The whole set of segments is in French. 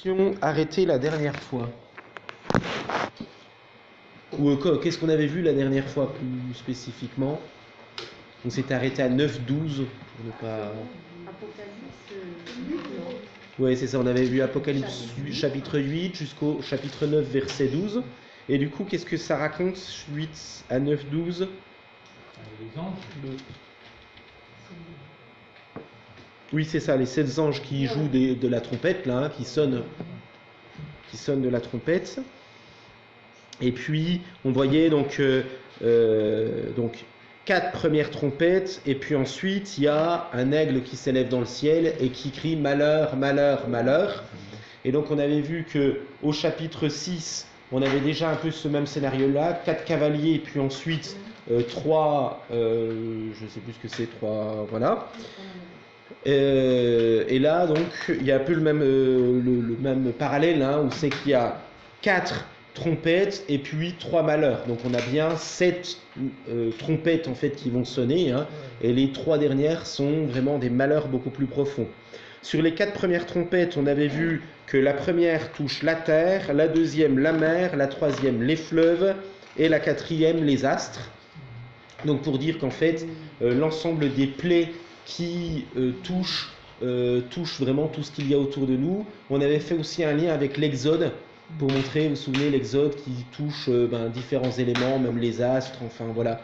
étions arrêtés la dernière fois? Ou qu'est-ce qu'on avait vu la dernière fois plus spécifiquement? On s'était arrêté à 9-12. On n'est pas... Apocalypse 8, non? Oui, c'est ça, on avait vu Apocalypse chapitre 8 jusqu'au chapitre 9, verset 12. Et du coup, qu'est-ce que ça raconte, 8 à 9, 12? Les anges. Oui, c'est ça, les 7 anges qui jouent de la trompette, là, hein, qui sonnent de la trompette. Et puis, on voyait donc 4 premières trompettes, et puis ensuite, il y a un aigle qui s'élève dans le ciel et qui crie « Malheur, malheur, malheur ». Et donc, on avait vu qu'au chapitre 6, on avait déjà un peu ce même scénario-là, 4 cavaliers, puis ensuite 3, je ne sais plus ce que c'est, 3, voilà. Et là, donc, il y a un peu le même parallèle, hein, où c'est qu'il y a 4 trompettes et puis 3 malheurs. Donc on a bien 7 trompettes en fait qui vont sonner, hein, et les 3 dernières sont vraiment des malheurs beaucoup plus profonds. Sur les 4 premières trompettes, on avait vu que la première touche la terre, la deuxième la mer, la troisième les fleuves et la quatrième les astres. Donc pour dire qu'en fait l'ensemble des plaies qui touchent vraiment tout ce qu'il y a autour de nous. On avait fait aussi un lien avec l'Exode, pour montrer, vous vous souvenez, l'Exode qui touche différents éléments, même les astres, enfin voilà,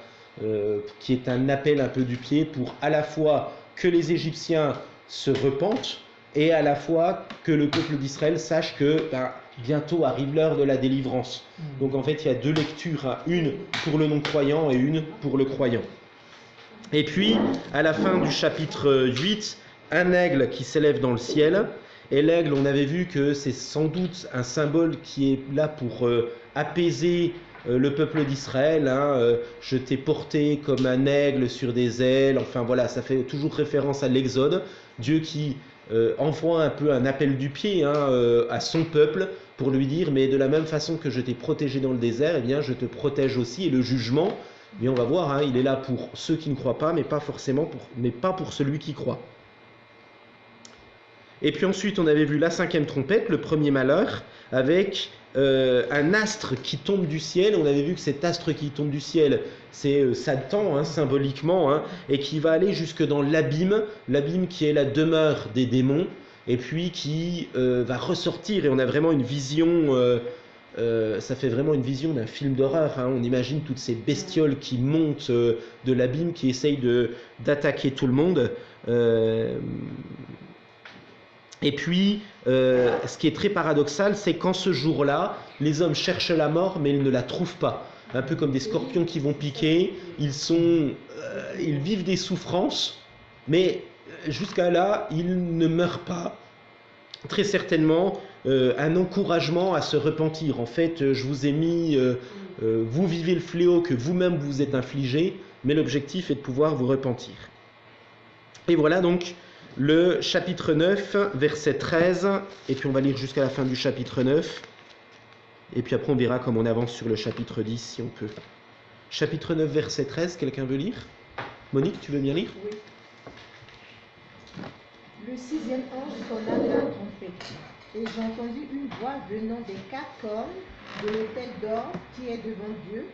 qui est un appel un peu du pied pour à la fois que les Égyptiens se repentent et à la fois que le peuple d'Israël sache que bientôt arrive l'heure de la délivrance. Donc en fait, il y a 2 lectures, hein, une pour le non-croyant et une pour le croyant. Et puis, à la fin du chapitre 8, un aigle qui s'élève dans le ciel. Et l'aigle, on avait vu que c'est sans doute un symbole qui est là pour apaiser le peuple d'Israël. Hein, je t'ai porté comme un aigle sur des ailes. Enfin voilà, ça fait toujours référence à l'Exode. Dieu qui envoie un peu un appel du pied, hein, à son peuple pour lui dire, mais de la même façon que je t'ai protégé dans le désert, eh bien je te protège aussi. Et le jugement, mais on va voir, hein, il est là pour ceux qui ne croient pas, mais pas pour celui qui croit. Et puis ensuite, on avait vu la 5e trompette, le premier malheur, avec un astre qui tombe du ciel. On avait vu que cet astre qui tombe du ciel, c'est Satan, hein, symboliquement, hein, et qui va aller jusque dans l'abîme qui est la demeure des démons, et puis qui va ressortir, et on a vraiment une vision... ça fait vraiment une vision d'un film d'horreur, hein. On imagine toutes ces bestioles qui montent de l'abîme, qui essayent d'attaquer tout le monde. Et puis, ce qui est très paradoxal, c'est qu'en ce jour-là, les hommes cherchent la mort, mais ils ne la trouvent pas. Un peu comme des scorpions qui vont piquer, ils vivent des souffrances, mais jusqu'à là, ils ne meurent pas. Très certainement, un encouragement à se repentir. En fait, je vous ai mis, vous vivez le fléau que vous-même vous êtes infligé, mais l'objectif est de pouvoir vous repentir. Et voilà donc le chapitre 9, verset 13, et puis on va lire jusqu'à la fin du chapitre 9, et puis après on verra comment on avance sur le chapitre 10 si on peut. Chapitre 9, verset 13, quelqu'un veut lire? Monique, tu veux bien lire? Oui. Le 6e ange sonna de la trompette, et j'entendis une voix venant des 4 cornes de l'autel d'or qui est devant Dieu,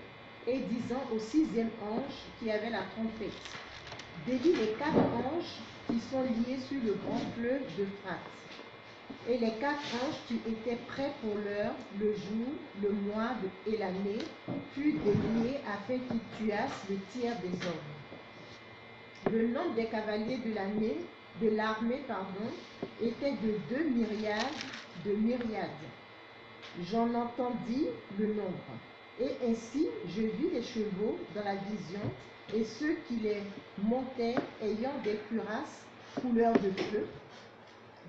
et disant au 6e ange qui avait la trompette, délie les 4 anges qui sont liés sur le grand fleuve d'Euphrate. Et les 4 anges qui étaient prêts pour l'heure, le jour, le mois et l'année, furent déliés afin qu'ils tuassent le tiers des hommes. Le nombre des cavaliers de l'armée, était de 2 myriades de myriades. J'en entendis le nombre. Et ainsi, je vis les chevaux dans la vision, et ceux qui les montaient ayant des cuirasses couleur de feu,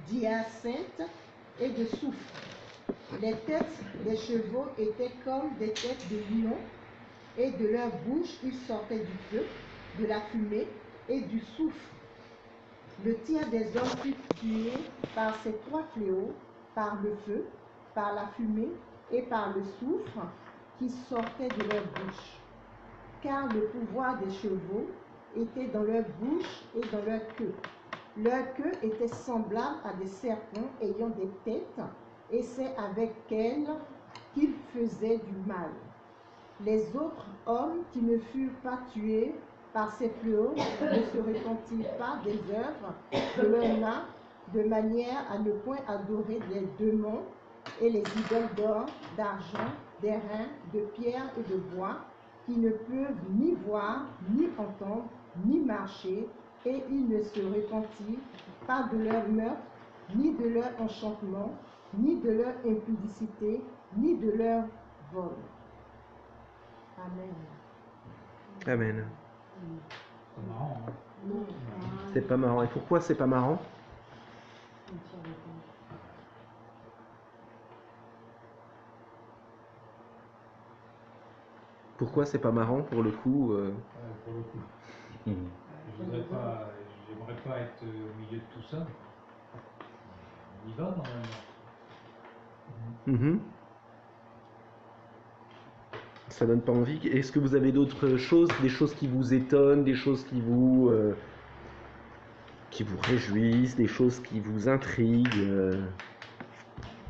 d'hyacinthe et de soufre. Les têtes des chevaux étaient comme des têtes de lions, et de leur bouche il sortait du feu, de la fumée et du soufre. Le tiers des hommes fut tué par ces 3 fléaux, par le feu, par la fumée et par le soufre qui sortait de leur bouche. Car le pouvoir des chevaux était dans leur bouche et dans leur queue. Leur queue était semblable à des serpents ayant des têtes, et c'est avec elle qu'il faisait du mal. Les autres hommes qui ne furent pas tués par ces fléaux ne se repentirent pas des œuvres de leurs mains, de manière à ne point adorer les démons et les idoles d'or, d'argent, d'airain, de pierre et de bois, qui ne peuvent ni voir, ni entendre, ni marcher, et ils ne se repentirent pas de leur meurtre, ni de leur enchantement, ni de leur impudicité, ni de leur vol. Amen. Amen. C'est marrant, hein. C'est pas marrant. Et pourquoi c'est pas marrant? Pourquoi c'est pas marrant pour le coup Pour le coup. J'aimerais pas être au milieu de tout ça. On y va normalement. Mhm. Ça donne pas envie. Est-ce que vous avez d'autres choses, des choses qui vous étonnent, des choses qui vous réjouissent, des choses qui vous intriguent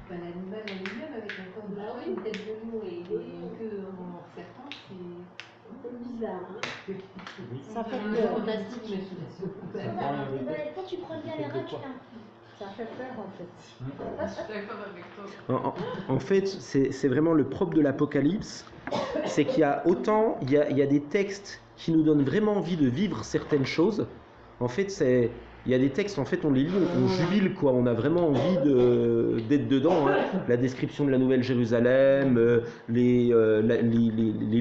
L'animal en lui-même avec un corps de chien, une tête de loup et une queue en serpent, c'est un peu bizarre. Ça fait Un peur. fantastique, mais Quand tu prends bien les rats, tu l'as. Ça fait peur en fait. je suis d'accord avec toi. En fait, c'est vraiment le propre de l'Apocalypse, c'est qu'il y a autant, il y a des textes qui nous donnent vraiment envie de vivre certaines choses. En fait, il y a des textes, en fait, on les lit, on jubile, quoi. On a vraiment envie d'être dedans. Hein. La description de la Nouvelle Jérusalem, les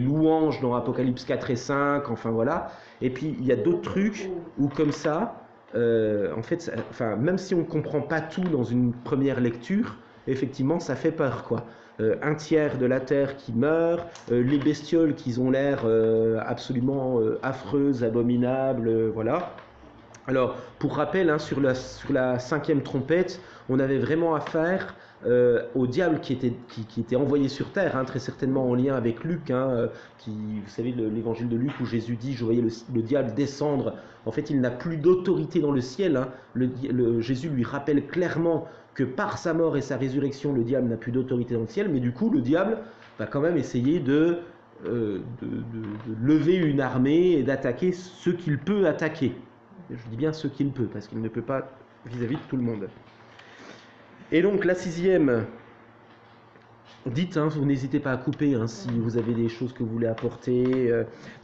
louanges dans Apocalypse 4 et 5, enfin voilà. Et puis, il y a d'autres trucs où, comme ça, en fait, même si on ne comprend pas tout dans une première lecture, effectivement, ça fait peur, quoi. Un tiers de la terre qui meurt, les bestioles qui ont l'air absolument affreuses, abominables, voilà. Alors, pour rappel, hein, sur la 5e trompette, on avait vraiment affaire au diable qui était envoyé sur terre, hein, très certainement en lien avec Luc, hein, vous savez, l'évangile de Luc où Jésus dit « Je voyais le diable descendre ». En fait, il n'a plus d'autorité dans le ciel. Hein. Jésus lui rappelle clairement que par sa mort et sa résurrection, le diable n'a plus d'autorité dans le ciel, mais du coup, le diable va quand même essayer de lever une armée et d'attaquer ceux qu'il peut attaquer. Je dis bien ce qu'il peut, parce qu'il ne peut pas vis-à-vis de tout le monde. Et donc la 6e, dites, hein, vous n'hésitez pas à couper hein, si vous avez des choses que vous voulez apporter.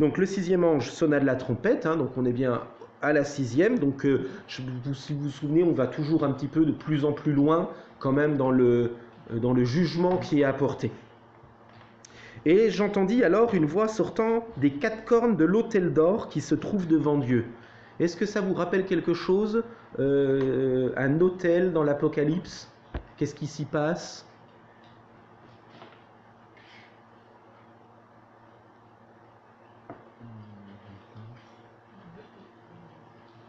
Donc le 6e ange sonna de la trompette, hein, donc on est bien à la 6e. Donc si vous vous souvenez, on va toujours un petit peu de plus en plus loin quand même dans le jugement qui est apporté. Et j'entendis alors une voix sortant des 4 cornes de l'autel d'or qui se trouve devant Dieu. Est-ce que ça vous rappelle quelque chose, un autel dans l'Apocalypse? Qu'est-ce qui s'y passe?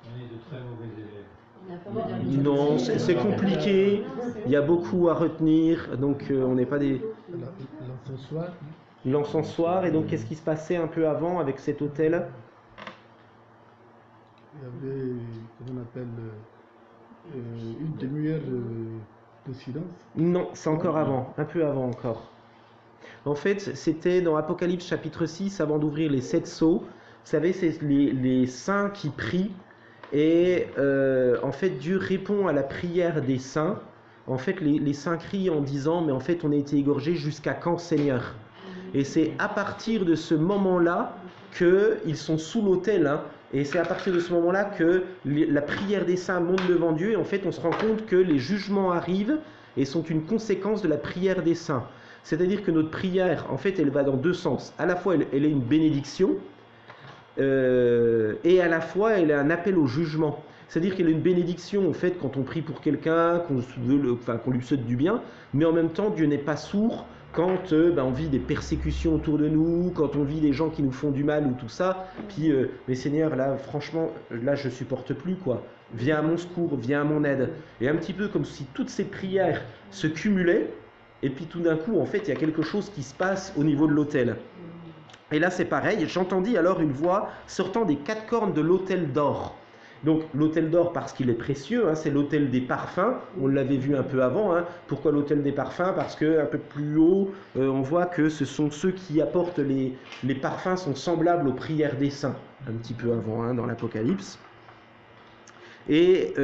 On est de très mauvais élèves. Non, c'est compliqué, il y a beaucoup à retenir, donc on n'est pas des... L'encensoir. L'encensoir, et donc qu'est-ce qui se passait un peu avant avec cet autel? Il y avait, comment on appelle, une demi-heure de silence. Non, c'est encore avant, un peu avant encore. En fait, c'était dans Apocalypse chapitre 6, avant d'ouvrir les 7 sceaux. Vous savez, c'est les saints qui prient, et en fait, Dieu répond à la prière des saints. En fait, les saints crient en disant, mais en fait, on a été égorgés jusqu'à quand, Seigneur? Et c'est à partir de ce moment-là qu'ils sont sous l'autel, hein. Et c'est à partir de ce moment-là que la prière des saints monte devant Dieu. Et en fait, on se rend compte que les jugements arrivent et sont une conséquence de la prière des saints. C'est-à-dire que notre prière, en fait, elle va dans deux sens. À la fois, elle est une bénédiction et à la fois, elle est un appel au jugement. C'est-à-dire qu'elle est une bénédiction, en fait, quand on prie pour quelqu'un, qu'on lui souhaite du bien. Mais en même temps, Dieu n'est pas sourd quand on vit des persécutions autour de nous, quand on vit des gens qui nous font du mal ou tout ça, puis mais Seigneur, là franchement, là je supporte plus, quoi. Viens à mon secours, viens à mon aide. Et un petit peu comme si toutes ces prières se cumulaient, et puis tout d'un coup, en fait, il y a quelque chose qui se passe au niveau de l'autel. Et là c'est pareil, j'entendis alors une voix sortant des 4 cornes de l'autel d'or. Donc l'autel d'or parce qu'il est précieux, hein, c'est l'autel des parfums, on l'avait vu un peu avant. Hein. Pourquoi l'autel des parfums? Parce qu'un peu plus haut, on voit que ce sont ceux qui apportent les parfums sont semblables aux prières des saints, un petit peu avant hein, dans l'Apocalypse. Et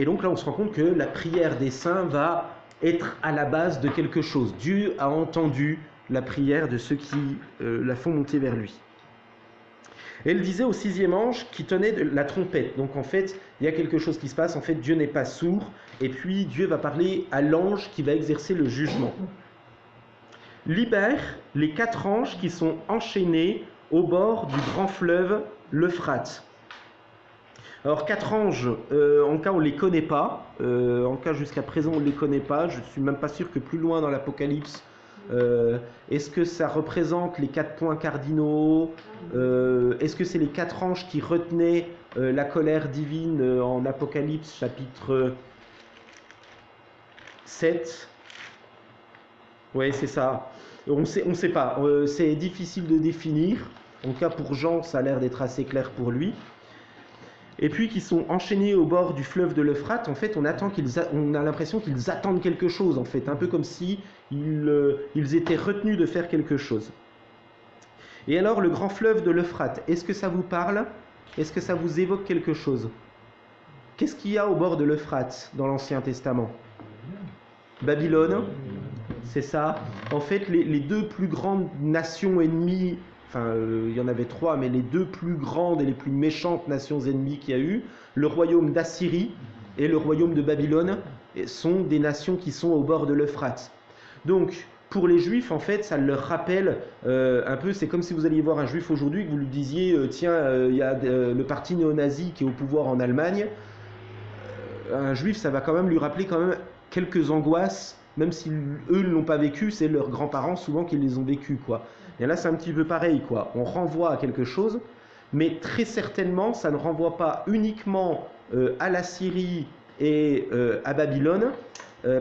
donc là on se rend compte que la prière des saints va être à la base de quelque chose. Dieu a entendu la prière de ceux qui la font monter vers lui. Et elle disait au 6e ange qui tenait la trompette. Donc en fait, il y a quelque chose qui se passe. En fait, Dieu n'est pas sourd. Et puis Dieu va parler à l'ange qui va exercer le jugement. Libère les 4 anges qui sont enchaînés au bord du grand fleuve l'Euphrate. Alors 4 anges, en cas on ne les connaît pas. En cas jusqu'à présent on ne les connaît pas. Je ne suis même pas sûr que plus loin dans l'Apocalypse, est-ce que ça représente les 4 points cardinaux? Est-ce que c'est les 4 anges qui retenaient la colère divine en Apocalypse chapitre 7? Oui, c'est ça. On sait pas. C'est difficile de définir. En tout cas, pour Jean, ça a l'air d'être assez clair pour lui. Et puis, qui sont enchaînés au bord du fleuve de l'Euphrate, en fait, on a l'impression qu'ils attendent quelque chose, en fait. Un peu comme si ils étaient retenus de faire quelque chose. Et alors, le grand fleuve de l'Euphrate, est-ce que ça vous parle? Est-ce que ça vous évoque quelque chose? Qu'est-ce qu'il y a au bord de l'Euphrate dans l'Ancien Testament? Babylone, c'est ça. En fait, les 2 plus grandes nations ennemies, enfin, il y en avait 3, mais les 2 plus grandes et les plus méchantes nations ennemies qu'il y a eu, le royaume d'Assyrie et le royaume de Babylone, sont des nations qui sont au bord de l'Euphrate. Donc, pour les Juifs, en fait, ça leur rappelle un peu, c'est comme si vous alliez voir un Juif aujourd'hui, que vous lui disiez, tiens, il y a le parti néo-nazi qui est au pouvoir en Allemagne. Un Juif, ça va quand même lui rappeler quand même quelques angoisses, même si eux ne l'ont pas vécu, c'est leurs grands-parents souvent qui les ont vécues, quoi. Et là, c'est un petit peu pareil, quoi. On renvoie à quelque chose, mais très certainement, ça ne renvoie pas uniquement à la Syrie et à Babylone,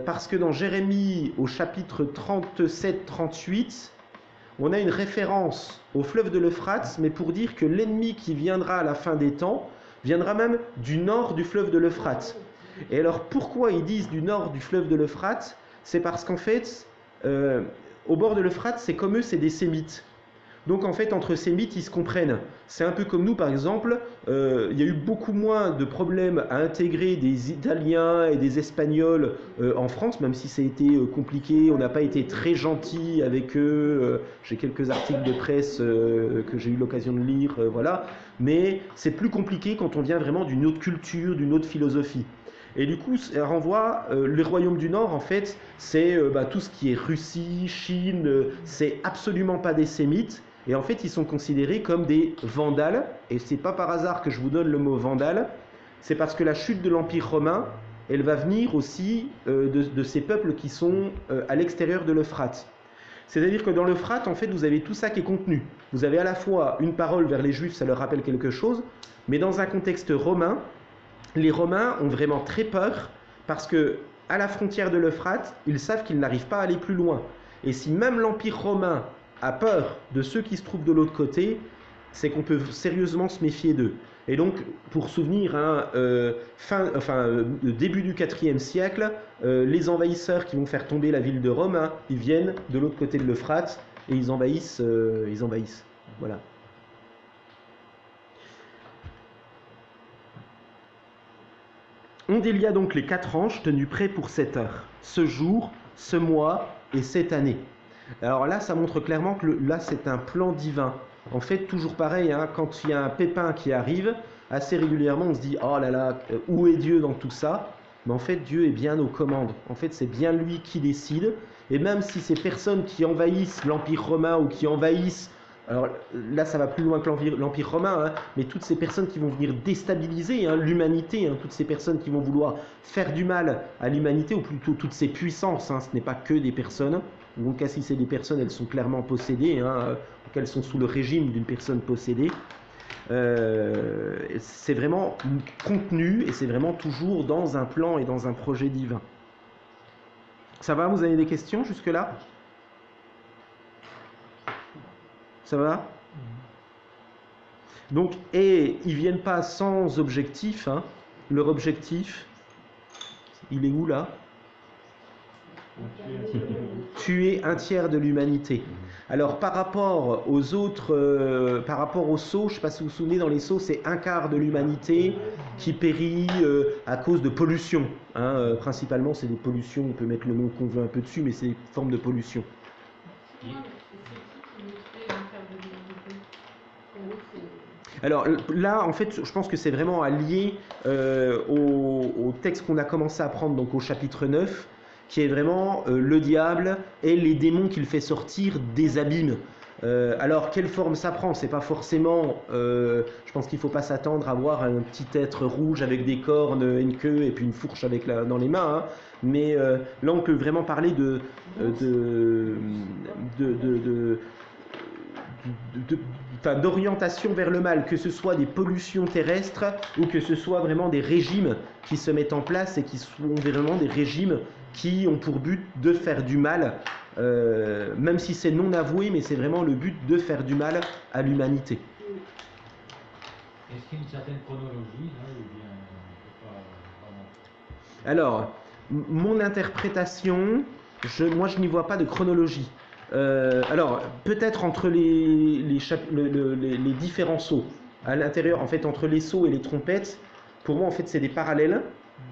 parce que dans Jérémie, au chapitre 37-38, on a une référence au fleuve de l'Euphrate, mais pour dire que l'ennemi qui viendra à la fin des temps, viendra même du nord du fleuve de l'Euphrate. Et alors, pourquoi ils disent du nord du fleuve de l'Euphrate? C'est parce qu'en fait, au bord de l'Euphrate, c'est comme eux, c'est des Sémites. Donc en fait, entre Sémites, ils se comprennent. C'est un peu comme nous, par exemple, il y a eu beaucoup moins de problèmes à intégrer des Italiens et des Espagnols en France, même si ça a été compliqué, on n'a pas été très gentil avec eux. J'ai quelques articles de presse que j'ai eu l'occasion de lire, voilà. Mais c'est plus compliqué quand on vient vraiment d'une autre culture, d'une autre philosophie. Et du coup, ça renvoie, les royaumes du Nord, en fait, c'est tout ce qui est Russie, Chine, c'est absolument pas des Sémites. Et en fait, ils sont considérés comme des Vandales. Et c'est pas par hasard que je vous donne le mot Vandale. C'est parce que la chute de l'Empire romain, elle va venir aussi de ces peuples qui sont à l'extérieur de l'Euphrate. C'est-à-dire que dans l'Euphrate, en fait, vous avez tout ça qui est contenu. Vous avez à la fois une parole vers les Juifs, ça leur rappelle quelque chose, mais dans un contexte romain, les Romains ont vraiment très peur parce que à la frontière de l'Euphrate, ils savent qu'ils n'arrivent pas à aller plus loin. Et si même l'Empire romain a peur de ceux qui se trouvent de l'autre côté, c'est qu'on peut sérieusement se méfier d'eux. Et donc, pour souvenir, début du IVe siècle, les envahisseurs qui vont faire tomber la ville de Rome, ils viennent de l'autre côté de l'Euphrate et ils envahissent. Voilà. On délia donc les 4 anges tenus prêts pour cette heure, ce jour, ce mois et cette année. Alors là, ça montre clairement que là, c'est un plan divin. En fait, toujours pareil, quand il y a un pépin qui arrive, assez régulièrement, on se dit « Oh là là, où est Dieu dans tout ça ?» Mais en fait, Dieu est bien aux commandes. En fait, c'est bien lui qui décide. Et même si ces personnes qui envahissent l'Empire romain ou qui envahissent, alors là, ça va plus loin que l'Empire romain, mais toutes ces personnes qui vont venir déstabiliser l'humanité, toutes ces personnes qui vont vouloir faire du mal à l'humanité, ou plutôt toutes ces puissances, ce n'est pas que des personnes. Donc, si c'est des personnes, elles sont clairement possédées, qu'elles sont sous le régime d'une personne possédée. C'est vraiment contenu et c'est vraiment toujours dans un plan et dans un projet divin. Ça va? Vous avez des questions jusque-là? Ça va? Donc, et ils viennent pas sans objectif, hein. Leur objectif, il est où là? Tuer un tiers de l'humanité. Alors par rapport aux autres, par rapport aux sceaux, je ne sais pas si vous vous souvenez, dans les sceaux, c'est un quart de l'humanité qui périt à cause de pollution. Hein, principalement, c'est des pollutions, on peut mettre le nom qu'on veut un peu dessus, mais c'est une forme de pollution. Alors là, en fait, je pense que c'est vraiment lié au texte qu'on a commencé à prendre, donc au chapitre 9, qui est vraiment le diable et les démons qu'il fait sortir des abîmes. Alors, quelle forme ça prend? C'est pas forcément... je pense qu'il ne faut pas s'attendre à voir un petit être rouge avec des cornes, une queue et puis une fourche dans les mains. Hein. Mais là, on peut vraiment parler d'orientation vers le mal, que ce soit des pollutions terrestres ou que ce soit vraiment des régimes qui se mettent en place et qui sont vraiment des régimes qui ont pour but de faire du mal, même si c'est non avoué, mais c'est vraiment le but de faire du mal à l'humanité. Est-ce qu'il y a une certaine chronologie là, ou bien pas vraiment... Alors, mon interprétation, moi je n'y vois pas de chronologie. Alors, peut-être entre les différents sceaux, à l'intérieur, en fait, entre les sceaux et les trompettes, pour moi, en fait, c'est des parallèles.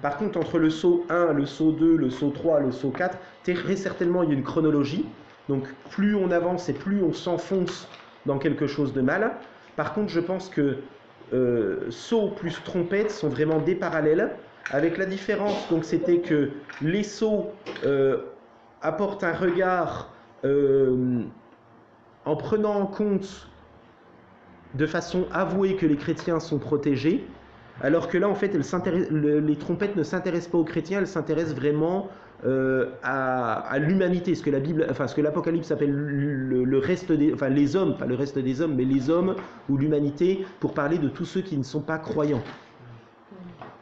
Par contre, entre le sceau 1, le sceau 2, le sceau 3, le sceau 4, très certainement, il y a une chronologie. Donc, plus on avance et plus on s'enfonce dans quelque chose de mal. Par contre, je pense que sceau plus trompette sont vraiment des parallèles, avec la différence, donc, c'était que les sceaux apportent un regard en prenant en compte de façon avouée que les chrétiens sont protégés, alors que là, en fait, les trompettes ne s'intéressent pas aux chrétiens, elles s'intéressent vraiment à l'humanité, ce que l'Apocalypse appelle le reste des, enfin les hommes, pas le reste des hommes, mais les hommes ou l'humanité, pour parler de tous ceux qui ne sont pas croyants.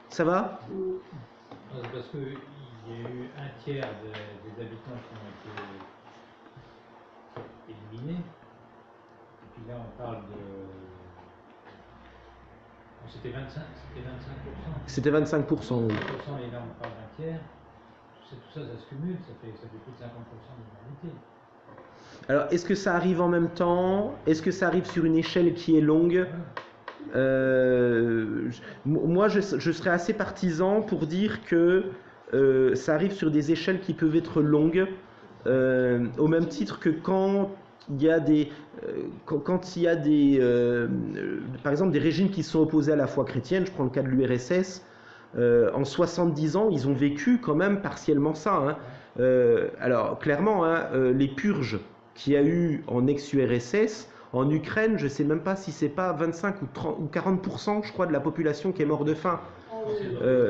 Ça va? C'est parce qu'il y a eu un tiers des habitants qui ont été éliminés. Et puis là, on parle de... Bon, c'était 25%. C'était 25%, oui. 25%, et là, on parle d'un tiers. Tout ça, ça se cumule, ça fait plus de 50% de l'humanité. Alors, est-ce que ça arrive en même temps? Est-ce que ça arrive sur une échelle qui est longue? Moi, je serais assez partisan pour dire que ça arrive sur des échelles qui peuvent être longues, au même titre que quand il y a par exemple, des régimes qui sont opposés à la foi chrétienne. Je prends le cas de l'URSS. En 70 ans, ils ont vécu quand même partiellement ça. Hein. Alors, clairement, hein, les purges qu'il y a eu en ex-URSS, en Ukraine, je ne sais même pas si c'est pas 25 ou 30 ou 40%, je crois, de la population qui est morte de faim.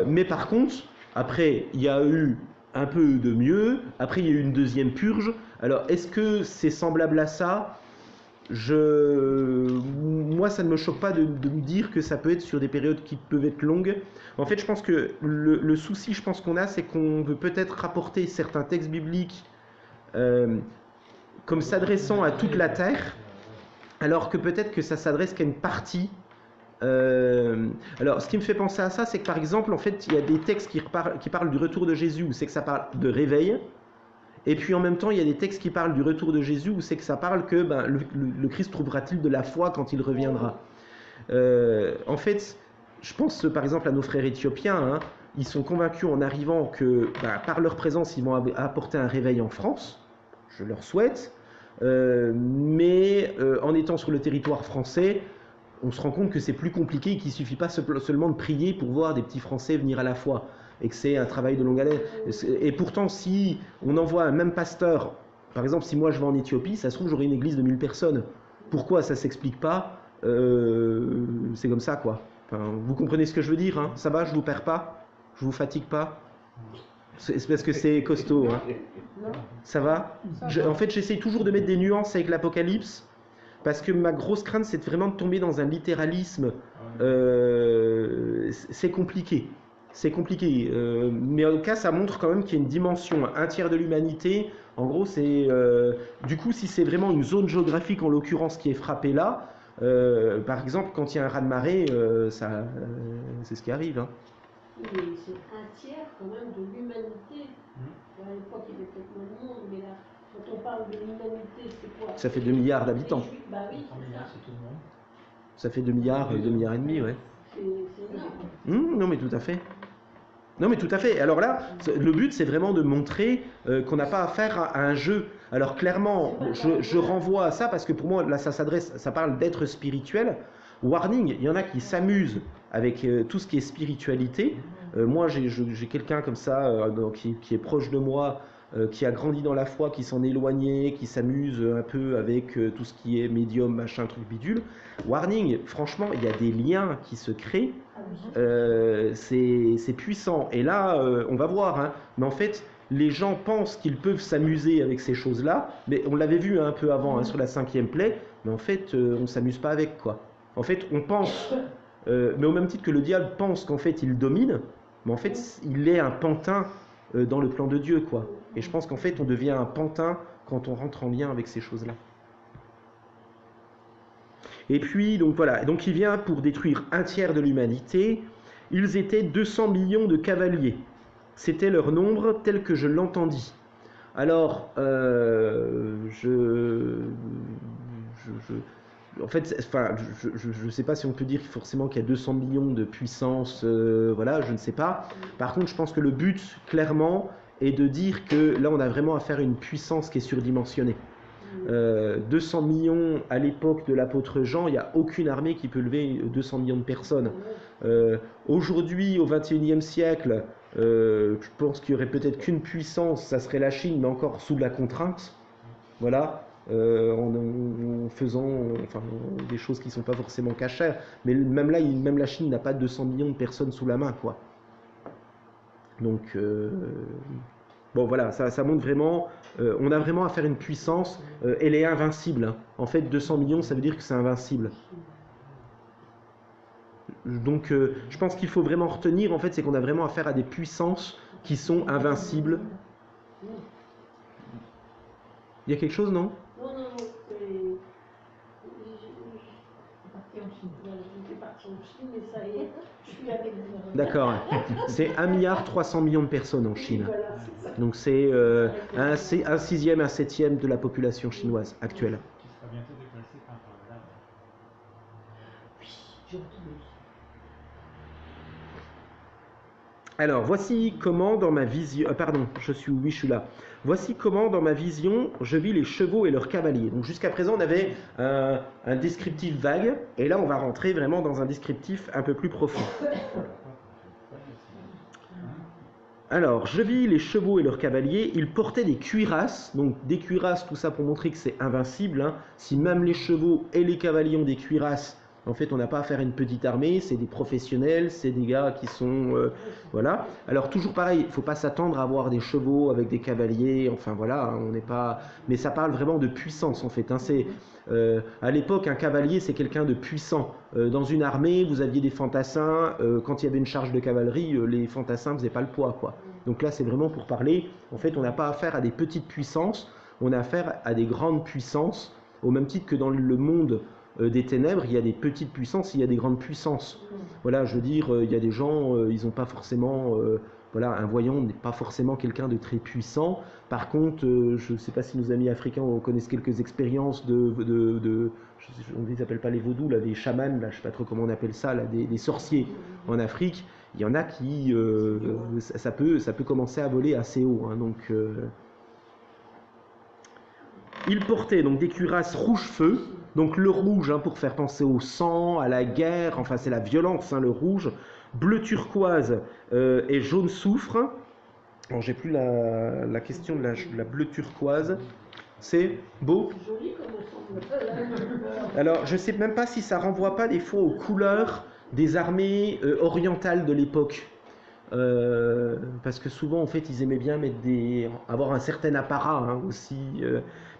Mais par contre, après, il y a eu un peu de mieux. Après, il y a eu une deuxième purge. Alors, est-ce que c'est semblable à ça? Moi, ça ne me choque pas de me dire que ça peut être sur des périodes qui peuvent être longues. En fait, je pense que le souci, je pense qu'on a, c'est qu'on veut peut-être rapporter certains textes bibliques comme s'adressant à toute la terre, alors que peut-être que ça s'adresse qu'à une partie. Alors, ce qui me fait penser à ça, c'est que par exemple, en fait, il y a des textes qui parlent du retour de Jésus, où c'est que ça parle de réveil. Et puis en même temps, il y a des textes qui parlent du retour de Jésus, où c'est que ça parle que le Christ trouvera-t-il de la foi quand il reviendra. En fait, je pense par exemple à nos frères éthiopiens, hein, ils sont convaincus en arrivant que par leur présence, ils vont apporter un réveil en France. Je leur souhaite. Mais en étant sur le territoire français, on se rend compte que c'est plus compliqué et qu'il ne suffit pas seulement de prier pour voir des petits Français venir à la foi, et que c'est un travail de longue haleine. Et pourtant, si on envoie un même pasteur, par exemple, si moi je vais en Éthiopie, ça se trouve j'aurai une église de 1000 personnes. Pourquoi ça ne s'explique pas? C'est comme ça, quoi. Enfin, vous comprenez ce que je veux dire, hein? Ça va, je ne vous perds pas? Je ne vous fatigue pas? C'est parce que c'est costaud, hein. Ça va? En fait, j'essaye toujours de mettre des nuances avec l'Apocalypse, parce que ma grosse crainte, c'est vraiment de tomber dans un littéralisme. C'est compliqué. C'est compliqué. Mais en tout cas, ça montre quand même qu'il y a une dimension, un tiers de l'humanité. En gros, c'est... du coup, si c'est vraiment une zone géographique, en l'occurrence, qui est frappée là, Par exemple, quand il y a un raz-de-marée, c'est ce qui arrive. Hein. Oui, mais c'est un tiers quand même de l'humanité. À l'époque, il y avait peut-être moins de monde, mais là, quand on parle de l'humanité, c'est quoi? Ça fait 2 milliards d'habitants. Bah oui, 3 milliards, c'est tout le monde. Ça fait 2 milliards, 2 milliards et demi, ouais. c'est énorme. Non, mais tout à fait. Non, mais tout à fait. Alors là, le but, c'est vraiment de montrer qu'on n'a pas affaire à un jeu. Alors clairement, je renvoie à ça parce que pour moi, là, ça parle d'être spirituel. Warning, il y en a qui s'amusent avec tout ce qui est spiritualité. Moi, j'ai quelqu'un comme ça qui est proche de moi, qui a grandi dans la foi, qui s'en est éloigné, qui s'amuse un peu avec tout ce qui est médium, machin, truc bidule. Warning, franchement, il y a des liens qui se créent. C'est puissant. Et là, on va voir. Hein. Mais en fait, les gens pensent qu'ils peuvent s'amuser avec ces choses-là. Mais on l'avait vu un peu avant hein, sur la 5e plaie. Mais en fait, on ne s'amuse pas avec quoi. En fait, on pense, mais au même titre que le diable pense qu'en fait, il domine. Mais en fait, il est un pantin dans le plan de Dieu, quoi. Et je pense qu'en fait, on devient un pantin quand on rentre en lien avec ces choses-là. Et puis, donc voilà, donc il vient pour détruire un tiers de l'humanité. Ils étaient 200 millions de cavaliers. C'était leur nombre tel que je l'entendis. Alors, en fait, enfin, je ne sais pas si on peut dire forcément qu'il y a 200 millions de puissance, voilà, je ne sais pas. Par contre, je pense que le but, clairement, est de dire que là, on a vraiment affaire à une puissance qui est surdimensionnée. 200 millions à l'époque de l'apôtre Jean, il n'y a aucune armée qui peut lever 200 millions de personnes. Aujourd'hui, au XXIe siècle, je pense qu'il n'y aurait peut-être qu'une puissance, ça serait la Chine, mais encore sous la contrainte. Voilà. En faisant des choses qui ne sont pas forcément cachères. Mais même là, même la Chine n'a pas 200 millions de personnes sous la main, quoi. Donc, bon, voilà, ça montre vraiment... on a vraiment affaire à une puissance, elle est invincible. Hein. En fait, 200 millions, ça veut dire que c'est invincible. Donc, je pense qu'il faut vraiment retenir, en fait, c'est qu'on a vraiment affaire à des puissances qui sont invincibles. Il y a quelque chose, non ? Non, j'étais partie en Chine, mais ça y est, je suis avec vous. D'accord. C'est 1,3 milliard de personnes en Chine. Voilà, c'est ça. Donc c'est un sixième, un septième de la population chinoise actuelle. Qui sera bientôt déplacé par là. Alors, voici comment dans ma vision... pardon, je suis là. Voici comment dans ma vision, je vis les chevaux et leurs cavaliers. Donc jusqu'à présent, on avait un descriptif vague, et là, on va rentrer vraiment dans un descriptif un peu plus profond. Alors, je vis les chevaux et leurs cavaliers, ils portaient des cuirasses, donc des cuirasses, tout ça pour montrer que c'est invincible. Hein. Si même les chevaux et les cavaliers ont des cuirasses, en fait, on n'a pas affaire à une petite armée, c'est des professionnels, c'est des gars qui sont... voilà. Alors, toujours pareil, il ne faut pas s'attendre à avoir des chevaux avec des cavaliers, enfin voilà, hein, on n'est pas... Mais ça parle vraiment de puissance, en fait. Hein, à l'époque, un cavalier, c'est quelqu'un de puissant. Dans une armée, vous aviez des fantassins, quand il y avait une charge de cavalerie, les fantassins ne faisaient pas le poids, quoi. Donc là, c'est vraiment pour parler, en fait, on n'a pas affaire à des petites puissances, on a affaire à des grandes puissances, au même titre que dans le monde des ténèbres, il y a des petites puissances, il y a des grandes puissances. Voilà, je veux dire, il y a des gens, ils n'ont pas forcément... voilà, un voyant n'est pas forcément quelqu'un de très puissant. Par contre, je ne sais pas si nos amis africains connaissent quelques expériences on ne les appelle pas les vaudous, là, des chamans, là, je ne sais pas trop comment on appelle ça, là, des sorciers en Afrique. Il y en a qui... ça peut commencer à voler assez haut. Hein, donc... Ils portaient donc des cuirasses rouge-feu, donc le rouge hein, pour faire penser au sang, à la guerre, enfin c'est la violence, hein, le rouge, bleu turquoise et jaune soufre. Alors j'ai plus la question de la bleu turquoise. C'est beau. Joli comme ensemble. Alors je sais même pas si ça renvoie pas des fois aux couleurs des armées orientales de l'époque. Parce que souvent en fait ils aimaient bien avoir un certain apparat hein, aussi.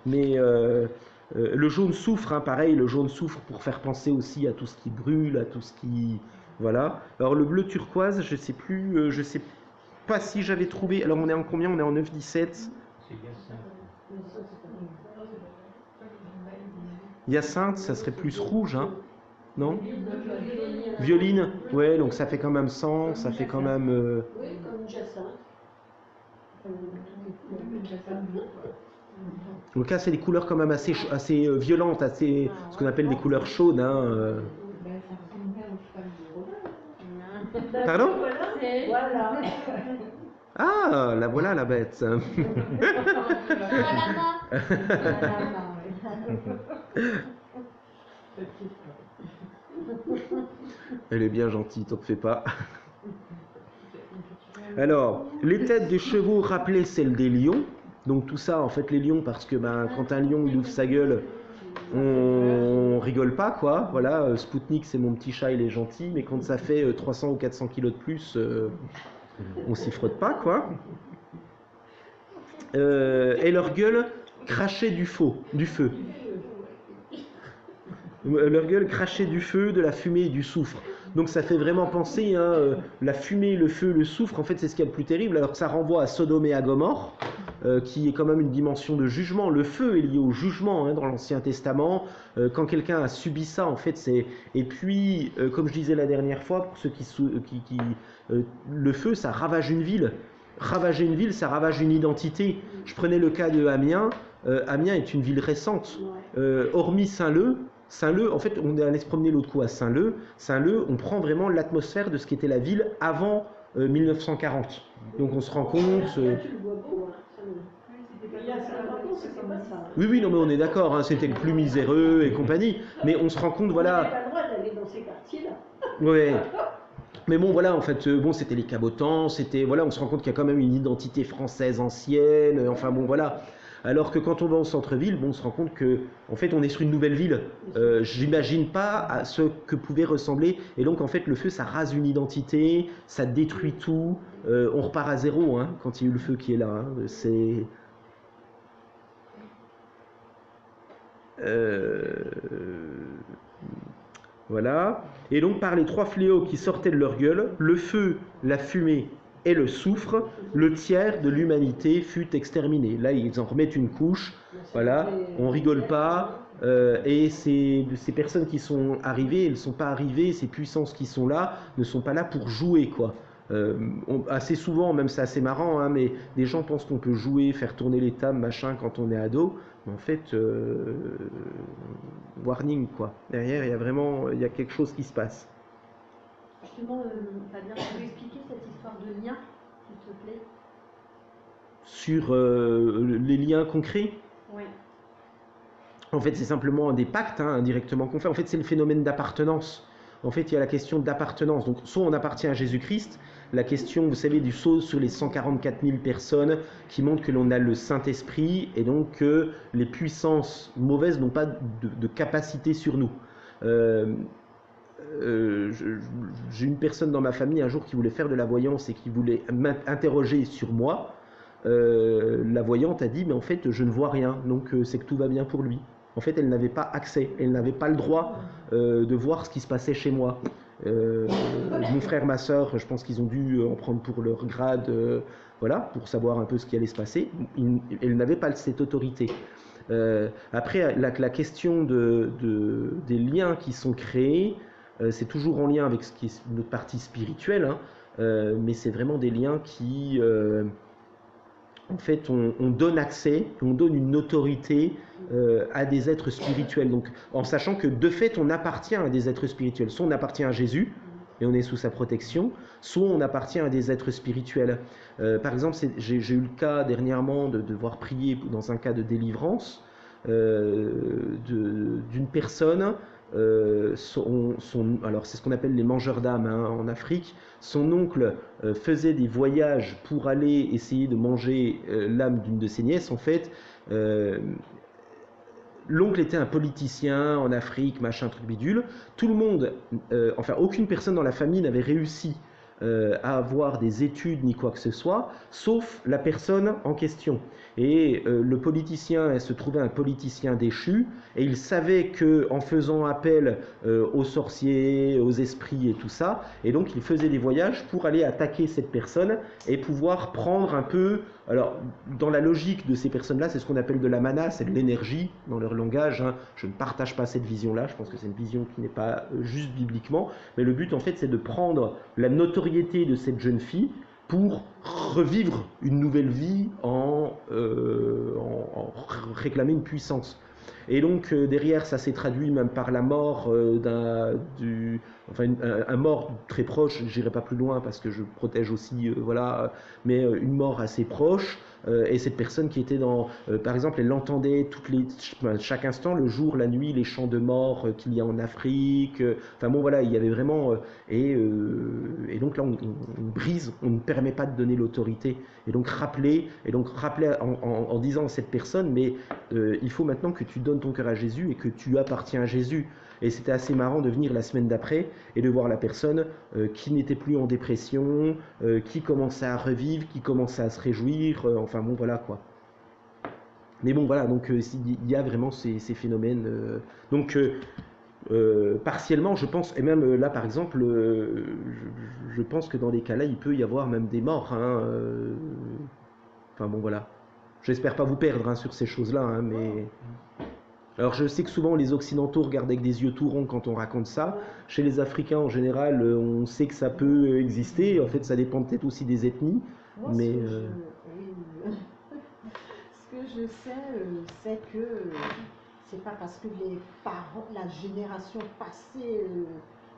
Mais le jaune soufre, hein, pareil, le jaune soufre pour faire penser aussi à tout ce qui brûle, à tout ce qui... Voilà. Alors le bleu turquoise, je sais plus, je sais pas si j'avais trouvé... Alors on est en combien? On est en 9-17. C'est bien ça. Hyacinthe, ça serait plus rouge, hein? Non? Violine? Ouais, donc ça fait quand même sang, ça fait quand même... Oui, comme Jacinthe. Donc là, c'est des couleurs quand même assez, assez violentes, assez, ce qu'on appelle des couleurs chaudes. Hein, Pardon? Voilà. Ah, la voilà la bête. Elle est bien gentille, t'en fais pas. Alors, les têtes des chevaux rappelaient celles des lions. Donc tout ça, en fait, les lions, parce que quand un lion il ouvre sa gueule, on rigole pas, quoi. Voilà, Spoutnik, c'est mon petit chat, il est gentil, mais quand ça fait 300 ou 400 kilos de plus, on s'y frotte pas, quoi. Et leur gueule crachait du feu. Leur gueule crachait du feu, de la fumée et du soufre. Donc ça fait vraiment penser, hein, la fumée, le feu, le soufre, en fait c'est ce qu'il y a de plus terrible, alors que ça renvoie à Sodome et à Gomorrhe, qui est quand même une dimension de jugement. Le feu est lié au jugement, hein, dans l'Ancien Testament. Quand quelqu'un a subi ça, en fait c'est... Et puis, comme je disais la dernière fois, pour ceux le feu, ça ravage une ville. Ravager une ville, ça ravage une identité. Je prenais le cas de Amiens. Amiens est une ville récente. Hormis Saint-Leu, en fait, on est allé se promener l'autre coup à Saint-Leu. Saint-Leu, on prend vraiment l'atmosphère de ce qu'était la ville avant 1940. Donc on se rend compte... Tu le vois beau, hein, Saint-Leu. Il y a 50 ans, c'était pas ça. Oui, non, mais on est d'accord, hein, c'était plus miséreux et compagnie. Mais on se rend compte, On voilà... n'avait pas le droit d'aller dans ces quartiers-là. Ouais. Mais bon, voilà, en fait, bon, c'était les cabotants, c'était... Voilà, on se rend compte qu'il y a quand même une identité française ancienne, enfin bon, voilà... Alors que quand on va au centre-ville, bon, on se rend compte que, en fait, on est sur une nouvelle ville. J'imagine pas à ce que pouvait ressembler. Et donc, en fait, le feu, ça rase une identité, ça détruit tout. On repart à zéro, hein, quand il y a eu le feu qui est là. Hein. C'est... Voilà. Et donc, par les trois fléaux qui sortaient de leur gueule, le feu, la fumée et le soufre, le tiers de l'humanité fut exterminé. Là, ils en remettent une couche. Voilà, on rigole pas. Et ces personnes qui sont arrivées, elles ne sont pas arrivées, ces puissances qui sont là, ne sont pas là pour jouer, quoi. Assez souvent, même c'est assez marrant, hein, mais des gens pensent qu'on peut jouer, faire tourner les tables, machin, quand on est ado. Mais en fait, warning, quoi. Derrière, il y a quelque chose qui se passe. Justement, Fabien, tu peux expliquer cette histoire de lien, s'il te plaît? Sur les liens concrets? Oui. En fait, c'est simplement des pactes, hein, indirectement qu'on fait. En fait, c'est le phénomène d'appartenance. En fait, il y a la question d'appartenance. Donc, soit on appartient à Jésus-Christ, la question, vous savez, du saut sur les 144 000 personnes qui montrent que l'on a le Saint-Esprit et donc que les puissances mauvaises n'ont pas de capacité sur nous. J'ai une personne dans ma famille un jour qui voulait faire de la voyance et qui voulait m'interroger sur moi. La voyante a dit, mais en fait, je ne vois rien, donc c'est que tout va bien pour lui. En fait, elle n'avait pas accès, elle n'avait pas le droit de voir ce qui se passait chez moi. Mon frère, ma soeur, je pense qu'ils ont dû en prendre pour leur grade, voilà, pour savoir un peu ce qui allait se passer. Elle n'avait pas cette autorité. Après, la question des liens qui sont créés, c'est toujours en lien avec ce qui est notre partie spirituelle, hein, mais c'est vraiment des liens qui... en fait, on donne accès, on donne une autorité à des êtres spirituels. Donc, en sachant que de fait, on appartient à des êtres spirituels. Soit on appartient à Jésus et on est sous sa protection, soit on appartient à des êtres spirituels. Par exemple, j'ai eu le cas dernièrement de devoir prier dans un cas de délivrance d'une personne. Alors c'est ce qu'on appelle les mangeurs d'âmes, hein, en Afrique. Son oncle faisait des voyages pour aller essayer de manger l'âme d'une de ses nièces. En fait, l'oncle était un politicien en Afrique, machin, truc bidule. Tout le monde, enfin aucune personne dans la famille n'avait réussi à avoir des études ni quoi que ce soit, sauf la personne en question. Et le politicien se trouvait un politicien déchu, et il savait qu'en faisant appel aux sorciers, aux esprits et tout ça, et donc il faisait des voyages pour aller attaquer cette personne et pouvoir prendre un peu... Alors, dans la logique de ces personnes-là, c'est ce qu'on appelle de la mana, c'est de l'énergie dans leur langage. Hein. Je ne partage pas cette vision-là, je pense que c'est une vision qui n'est pas juste bibliquement, mais le but en fait c'est de prendre la notoriété de cette jeune fille pour revivre une nouvelle vie en réclamer une puissance. Et donc derrière ça s'est traduit même par la mort un mort très proche, je n'irai pas plus loin parce que je protège aussi, mais une mort assez proche. Et cette personne qui était par exemple, elle entendait chaque instant, le jour, la nuit, les chants de mort qu'il y a en Afrique. Il y avait vraiment... et donc là, on brise, on ne permet pas de donner l'autorité. Et donc rappeler en disant à cette personne, mais il faut maintenant que tu donnes ton cœur à Jésus et que tu appartiens à Jésus. Et c'était assez marrant de venir la semaine d'après et de voir la personne qui n'était plus en dépression, qui commençait à revivre, qui commençait à se réjouir, voilà quoi. Mais bon voilà, donc il y a vraiment ces phénomènes. Partiellement, je pense, et même là par exemple, je pense que dans des cas-là, il peut y avoir même des morts. Hein, voilà. J'espère pas vous perdre sur ces choses-là, hein, mais... Alors je sais que souvent les Occidentaux regardent avec des yeux tout ronds quand on raconte ça. Chez les Africains en général, on sait que ça peut exister. En fait, ça dépend peut-être aussi des ethnies. Moi, mais ce que je sais, c'est que c'est pas parce que les parents, la génération passée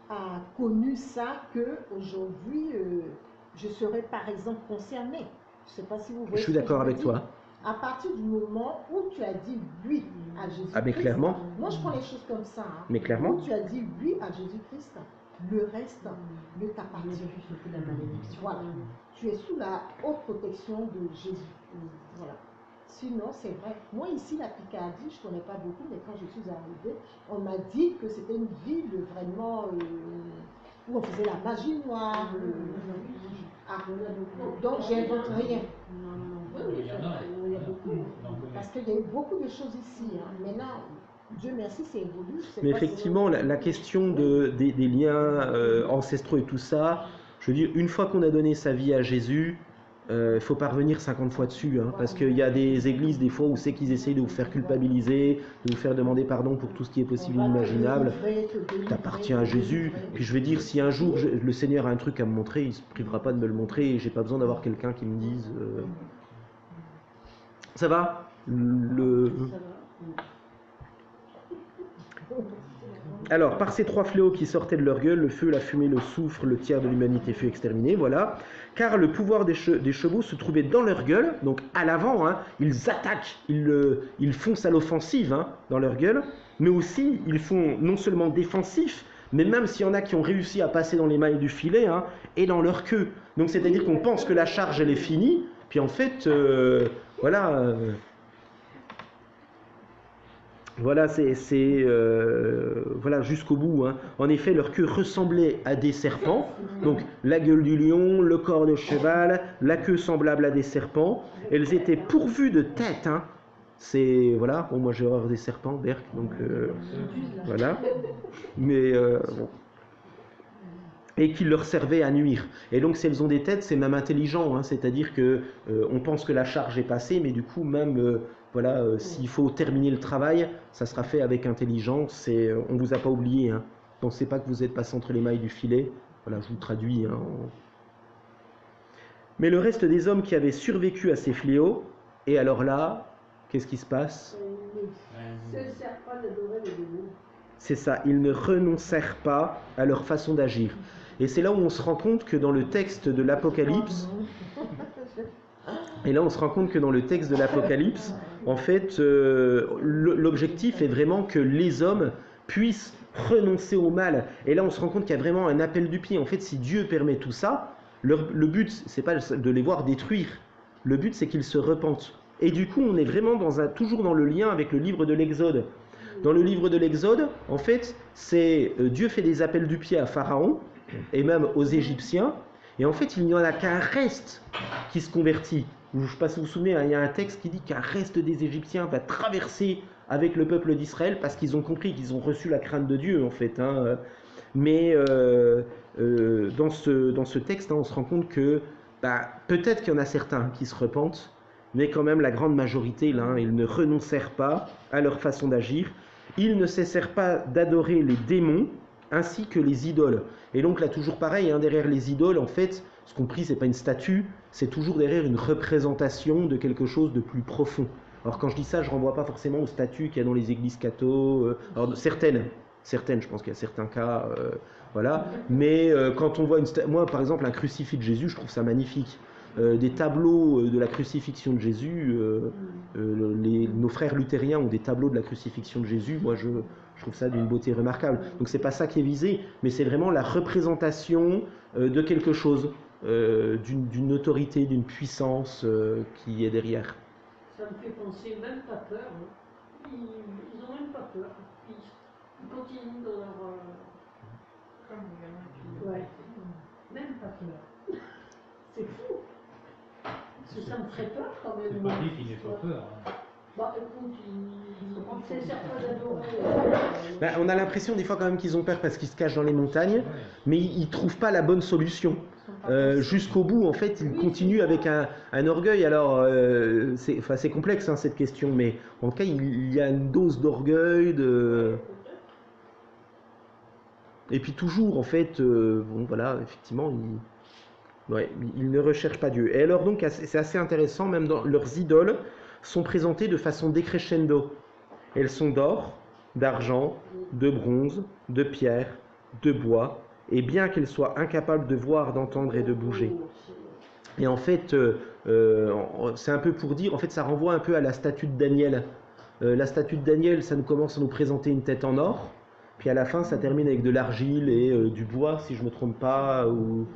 a connu ça que aujourd'hui je serais par exemple concernée. Je sais pas si vous voyez. Je suis d'accord avec toi. À partir du moment où tu as dit oui à Jésus-Christ, mais clairement. Moi je prends les choses comme ça. Hein. Mais clairement. Où tu as dit oui à Jésus-Christ, le reste ne t'appartient plus. Voilà. Tu es sous la haute protection de Jésus. Voilà. Sinon, c'est vrai. Moi ici, la Picardie, je ne connais pas beaucoup, mais quand je suis arrivée, on m'a dit que c'était une ville vraiment où on faisait la magie noire. Donc j'invente rien. Parce qu'il y a eu beaucoup de choses ici. Hein. Maintenant, Dieu merci, c'est évolué. Mais effectivement, la question des liens ancestraux et tout ça, je veux dire, une fois qu'on a donné sa vie à Jésus, il ne faut pas revenir 50 fois dessus. Hein, parce qu'il y a des églises, des fois, où c'est qu'ils essayent de vous faire culpabiliser, de vous faire demander pardon pour tout ce qui est possible et inimaginable. T'appartiens à Jésus. Puis je vais dire, si un jour le Seigneur a un truc à me montrer, il ne se privera pas de me le montrer. Et j'ai pas besoin d'avoir quelqu'un qui me dise... Ça va Alors, par ces trois fléaux qui sortaient de leur gueule, le feu, la fumée, le soufre, le tiers de l'humanité fut exterminé, voilà. Car le pouvoir des chevaux se trouvait dans leur gueule, donc à l'avant, hein, ils attaquent, ils foncent à l'offensive hein, dans leur gueule, mais aussi ils font non seulement défensif, mais même s'il y en a qui ont réussi à passer dans les mailles du filet, hein, et dans leur queue. Donc c'est-à-dire qu'on pense que la charge, elle est finie, puis en fait, voilà, voilà jusqu'au bout. Hein. En effet, leur queue ressemblait à des serpents. Donc, la gueule du lion, le corps de cheval, la queue semblable à des serpents. Elles étaient pourvues de têtes. Hein. C'est voilà. Bon, moi j'ai horreur des serpents, Berk. Donc voilà. Mais bon. Et qui leur servaient à nuire. Et donc, si elles ont des têtes, c'est même intelligent. Hein. C'est-à-dire que on pense que la charge est passée, mais du coup, même s'il faut terminer le travail, ça sera fait avec intelligence. Et on vous a pas oublié. Hein. Pensez pas que vous êtes passé entre les mailles du filet. Voilà, je vous traduis. Hein. Mais le reste des hommes qui avaient survécu à ces fléaux, et alors là, qu'est-ce qui se passe? C'est ça, ils ne renoncèrent pas à leur façon d'agir. Et c'est là où on se rend compte que dans le texte de l'Apocalypse, en fait, l'objectif est vraiment que les hommes puissent renoncer au mal. Et là, on se rend compte qu'il y a vraiment un appel du pied. En fait, si Dieu permet tout ça, le but, c'est pas de les voir détruire. Le but, c'est qu'ils se repentent. Et du coup, on est vraiment toujours dans le lien avec le livre de l'Exode. Dans le livre de l'Exode, en fait, Dieu fait des appels du pied à Pharaon et même aux Égyptiens. Et en fait, il n'y en a qu'un reste qui se convertit. je ne sais pas si vous vous souvenez, hein, il y a un texte qui dit qu'un reste des Égyptiens va traverser avec le peuple d'Israël parce qu'ils ont compris qu'ils ont reçu la crainte de Dieu en fait. Hein. Mais dans ce texte, hein, on se rend compte que peut-être qu'il y en a certains qui se repentent, mais quand même la grande majorité, là, hein, ils ne renoncèrent pas à leur façon d'agir. Ils ne cessèrent pas d'adorer les démons ainsi que les idoles. Et donc là, toujours pareil, hein, derrière les idoles, en fait, ce qu'on prie, c'est pas une statue, c'est toujours derrière une représentation de quelque chose de plus profond. Alors quand je dis ça, je renvoie pas forcément aux statues qu'il y a dans les églises catho, alors certaines, je pense qu'il y a certains cas, voilà. Mais quand on voit moi par exemple un crucifix de Jésus, je trouve ça magnifique. Des tableaux de la crucifixion de Jésus, nos frères luthériens ont des tableaux de la crucifixion de Jésus, moi je trouve ça d'une beauté remarquable. Donc c'est pas ça qui est visé, mais c'est vraiment la représentation de quelque chose, d'une autorité, d'une puissance qui est derrière. Ça me fait penser, même pas peur. Hein. Ils n'ont même pas peur. Ils continuent dans leur... Ouais. Même pas peur. C'est fou. Parce que ça me ferait peur quand même. C'est pas dit qu'il n'ait pas peur. Hein. Bah écoute, c'est certain d'adorer. On a l'impression des fois quand même qu'ils ont peur parce qu'ils se cachent dans les montagnes, mais ils ne trouvent pas la bonne solution. Jusqu'au bout, en fait, ils continuent avec un orgueil. Alors, c'est complexe hein, cette question, mais en tout cas, il y a une dose d'orgueil. Et puis toujours, en fait, bon voilà, effectivement, ils ne recherchent pas Dieu. Et alors donc, c'est assez intéressant, même dans leurs idoles sont présentées de façon décrescendo. Elles sont d'or, d'argent, de bronze, de pierre, de bois, et bien qu'elles soient incapables de voir, d'entendre et de bouger. Et en fait, c'est un peu pour dire, en fait, ça renvoie un peu à la statue de Daniel. La statue de Daniel, ça nous commence à nous présenter une tête en or, puis à la fin, ça termine avec de l'argile et du bois, si je ne me trompe pas, ou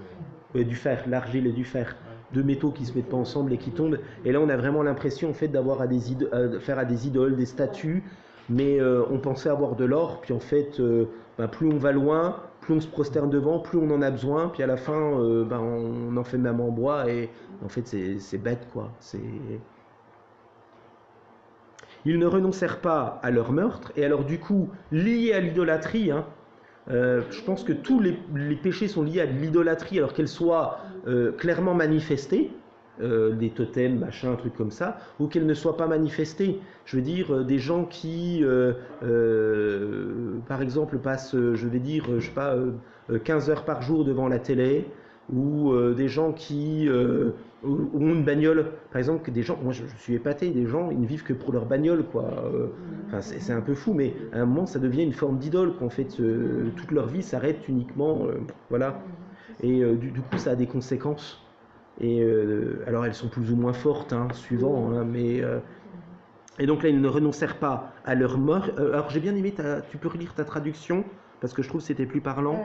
du fer, l'argile et du fer. Deux métaux qui ne se mettent pas ensemble et qui tombent. Et là, on a vraiment l'impression en fait, d'avoir faire à des idoles, des statues, mais on pensait avoir de l'or, puis en fait, plus on va loin, plus on se prosterne devant, plus on en a besoin, puis à la fin, on en fait même en bois, et en fait, c'est bête, quoi. Ils ne renoncèrent pas à leur meurtre, et alors du coup, liés à l'idolâtrie, hein, je pense que tous les péchés sont liés à l'idolâtrie, alors qu'elle soit clairement manifestée, des totems, machin, un truc comme ça, ou qu'elle ne soit pas manifestée. Je veux dire, des gens qui, par exemple, passent, je vais dire, je sais pas, 15 heures par jour devant la télé, ou des gens qui ont une bagnole, par exemple, des gens, moi je suis épaté, des gens, ils ne vivent que pour leur bagnole, quoi. Enfin, c'est un peu fou, mais à un moment, ça devient une forme d'idole, qu'en fait, toute leur vie s'arrête uniquement, voilà. Et du coup, ça a des conséquences. Et alors, elles sont plus ou moins fortes, hein, suivant, hein, mais... et donc là, ils ne renoncèrent pas à leur mort. Alors, j'ai bien aimé, tu peux relire ta traduction, parce que je trouve que c'était plus parlant.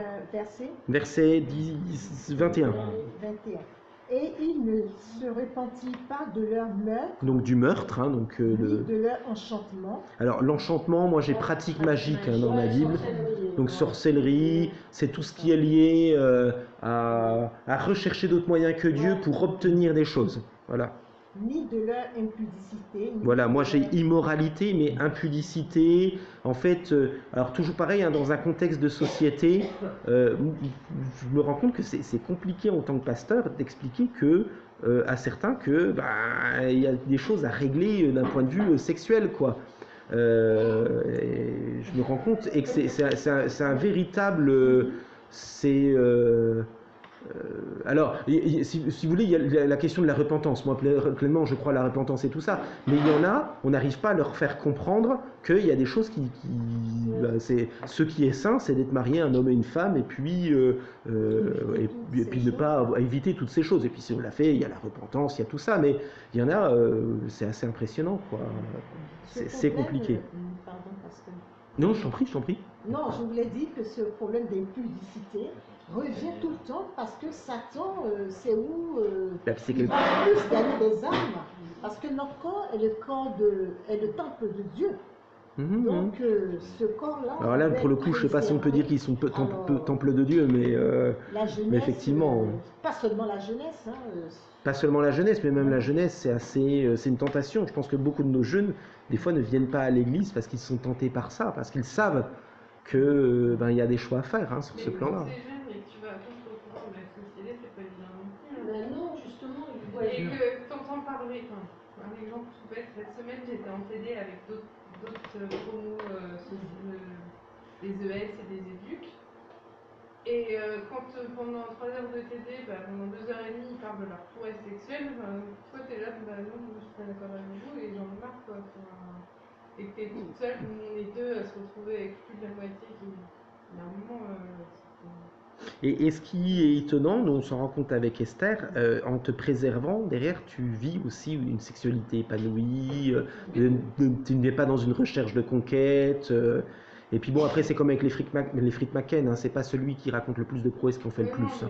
Verset 21. 21. Et ils ne se repentirent pas de leur meurtre. Donc du meurtre, hein, donc ni de leur enchantement. Alors l'enchantement, moi j'ai pratique magique hein, dans ma Bible. Donc sorcellerie, c'est tout ce qui est lié à rechercher d'autres moyens que Dieu pour obtenir des choses. Voilà. Ni de leur impudicité. Voilà, moi j'ai immoralité, mais impudicité. En fait, alors toujours pareil, hein, dans un contexte de société, je me rends compte que c'est compliqué en tant que pasteur d'expliquer que à certains que il y a des choses à régler d'un point de vue sexuel, quoi. Et je me rends compte et que c'est un véritable, alors, si vous voulez, il y a la question de la repentance. Moi, pleinement, je crois à la repentance et tout ça. Mais il y en a, on n'arrive pas à leur faire comprendre qu'il y a des choses ce qui est sain, c'est d'être marié un homme et une femme, et puis ne pas éviter toutes ces choses. Et puis si on l'a fait, il y a la repentance, il y a tout ça. Mais il y en a, c'est assez impressionnant, quoi. C'est compliqué. Pardon, parce que... Non, je t'en prie. Non, je voulais dire que ce problème d'impudicité revient tout le temps parce que Satan, c'est où il va plus gagner des âmes. Parce que notre corps est le temple de Dieu. Donc, ce corps-là. Alors là, pour le coup, je ne sais pas si on peut dire qu'ils sont temple de Dieu, la jeunesse, mais effectivement. Pas seulement la jeunesse. Pas seulement la jeunesse, mais même la jeunesse, c'est une tentation. Je pense que beaucoup de nos jeunes, des fois, ne viennent pas à l'église parce qu'ils sont tentés par ça, parce qu'ils savent que il y a des choix à faire sur ce plan-là. Mais quand t'es jeune et que tu vas à contre-courant de la société, c'est pas évident non plus. Ben non, justement, Et que t'entends parler, un exemple tout bête, cette semaine j'étais en TD avec d'autres promos des ES et des éduques. Et quand pendant 3 heures de TD, pendant 2 heures et demie, ils parlent de leur prouesse sexuelle, toi t'es là, non, je suis pas d'accord avec vous et j'en ai marre quoi. Et que t'es toute seule, on est deux à se retrouver avec plus de la moitié qui. Il y a un moment. Et ce qui est étonnant, nous on s'en rend compte avec Esther, en te préservant, derrière tu vis aussi une sexualité épanouie, tu n'es pas dans une recherche de conquête. Et puis bon, après c'est comme avec les frites McCain, c'est pas celui qui raconte le plus de prouesses qui en fait le plus.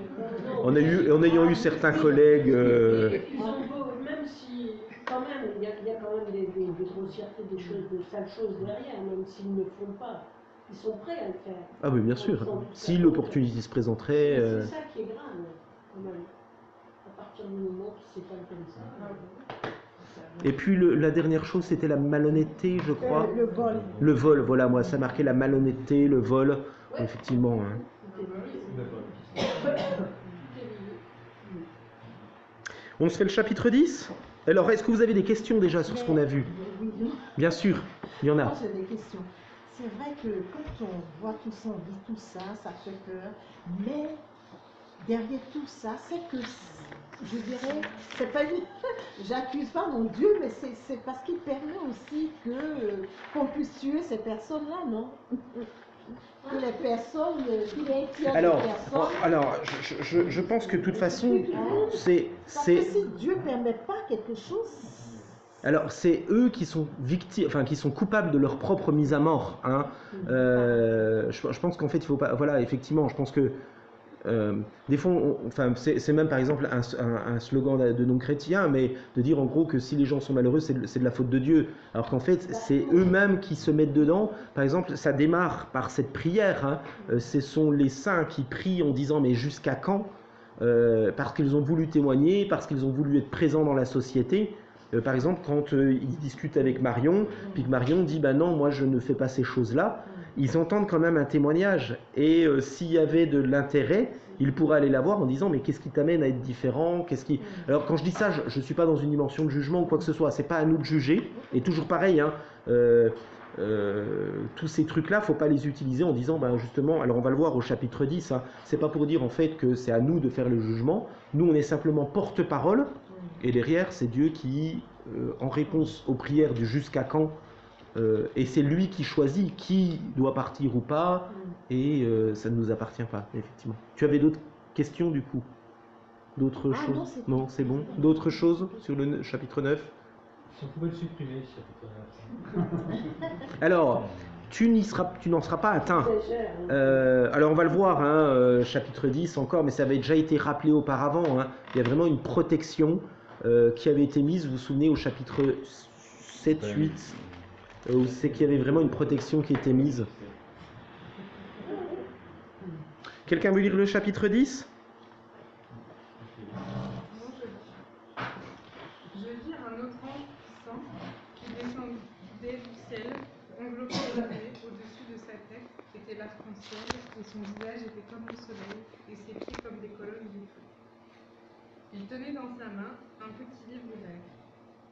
En ayant eu certains collègues. Ils ont beau, même si, quand même, il y a quand même des grossièretés, des choses, de sales choses derrière, même s'ils ne font pas. Ils sont prêts à le faire. Ah oui, bien sûr. Si l'opportunité se présenterait. C'est ça qui est grave, quand même. À partir du moment où c'est pas comme ça. Et puis la dernière chose, c'était la malhonnêteté, je crois. Le vol. Le vol, voilà, moi, ça marquait la malhonnêteté, le vol, effectivement. On se fait le chapitre 10 ? Alors, est-ce que vous avez des questions déjà sur ce qu'on a vu ? Oui. Bien sûr, il y en a. Moi, j'ai des questions. C'est vrai que quand on voit tout ça, on dit tout ça, ça fait peur. Mais derrière tout ça, c'est que, je dirais, c'est pas une... J'accuse pas mon Dieu, mais c'est parce qu'il permet aussi qu'on puisse tuer ces personnes-là, non? Que les personnes, qu'il ait tué des personnes. Alors, je pense que de toute façon, c'est... Parce que si Dieu ne permet pas quelque chose... Alors, c'est eux qui sont victimes, enfin, qui sont coupables de leur propre mise à mort. Je pense qu'en fait, il faut pas... Voilà, effectivement, je pense que... des fois, c'est même par exemple un slogan de non-chrétien, mais de dire en gros que si les gens sont malheureux, c'est de la faute de Dieu. Alors qu'en fait, c'est eux-mêmes qui se mettent dedans. Par exemple, ça démarre par cette prière. Ce sont les saints qui prient en disant mais jusqu'à quand parce qu'ils ont voulu témoigner, parce qu'ils ont voulu être présents dans la société. Par exemple, quand ils discutent avec Marion, puis que Marion dit bah non, moi je ne fais pas ces choses-là. Ils entendent quand même un témoignage. Et s'il y avait de l'intérêt, ils pourraient aller la voir en disant mais qu'est-ce qui t'amène à être différent, Alors quand je dis ça, je ne suis pas dans une dimension de jugement ou quoi que ce soit. C'est pas à nous de juger. Et toujours pareil, tous ces trucs-là, faut pas les utiliser en disant justement. Alors on va le voir au chapitre 10. C'est pas pour dire en fait que c'est à nous de faire le jugement. Nous, on est simplement porte-parole. Et derrière, c'est Dieu qui, en réponse aux prières du jusqu'à quand. Et c'est lui qui choisit qui doit partir ou pas, et ça ne nous appartient pas, effectivement. Tu avais d'autres questions du coup? D'autres choses? Non, c'est bon. D'autres choses sur le chapitre 9? Si on pouvait le supprimer, ce chapitre 9. Alors, tu n'en seras pas atteint. Alors on va le voir, chapitre 10 encore, mais ça avait déjà été rappelé auparavant. Il y a vraiment une protection qui avait été mise, vous vous souvenez, au chapitre 7, 8. Où c'est qu'il y avait vraiment une protection qui était mise. Quelqu'un veut lire le chapitre 10? Je vis un autre ange puissant qui descendait du ciel, enveloppé d'épée, au-dessus de sa tête était l'arc-en-ciel, et son visage était comme le soleil, et ses pieds comme des colonnes de feu. Il tenait dans sa main un petit livre vert.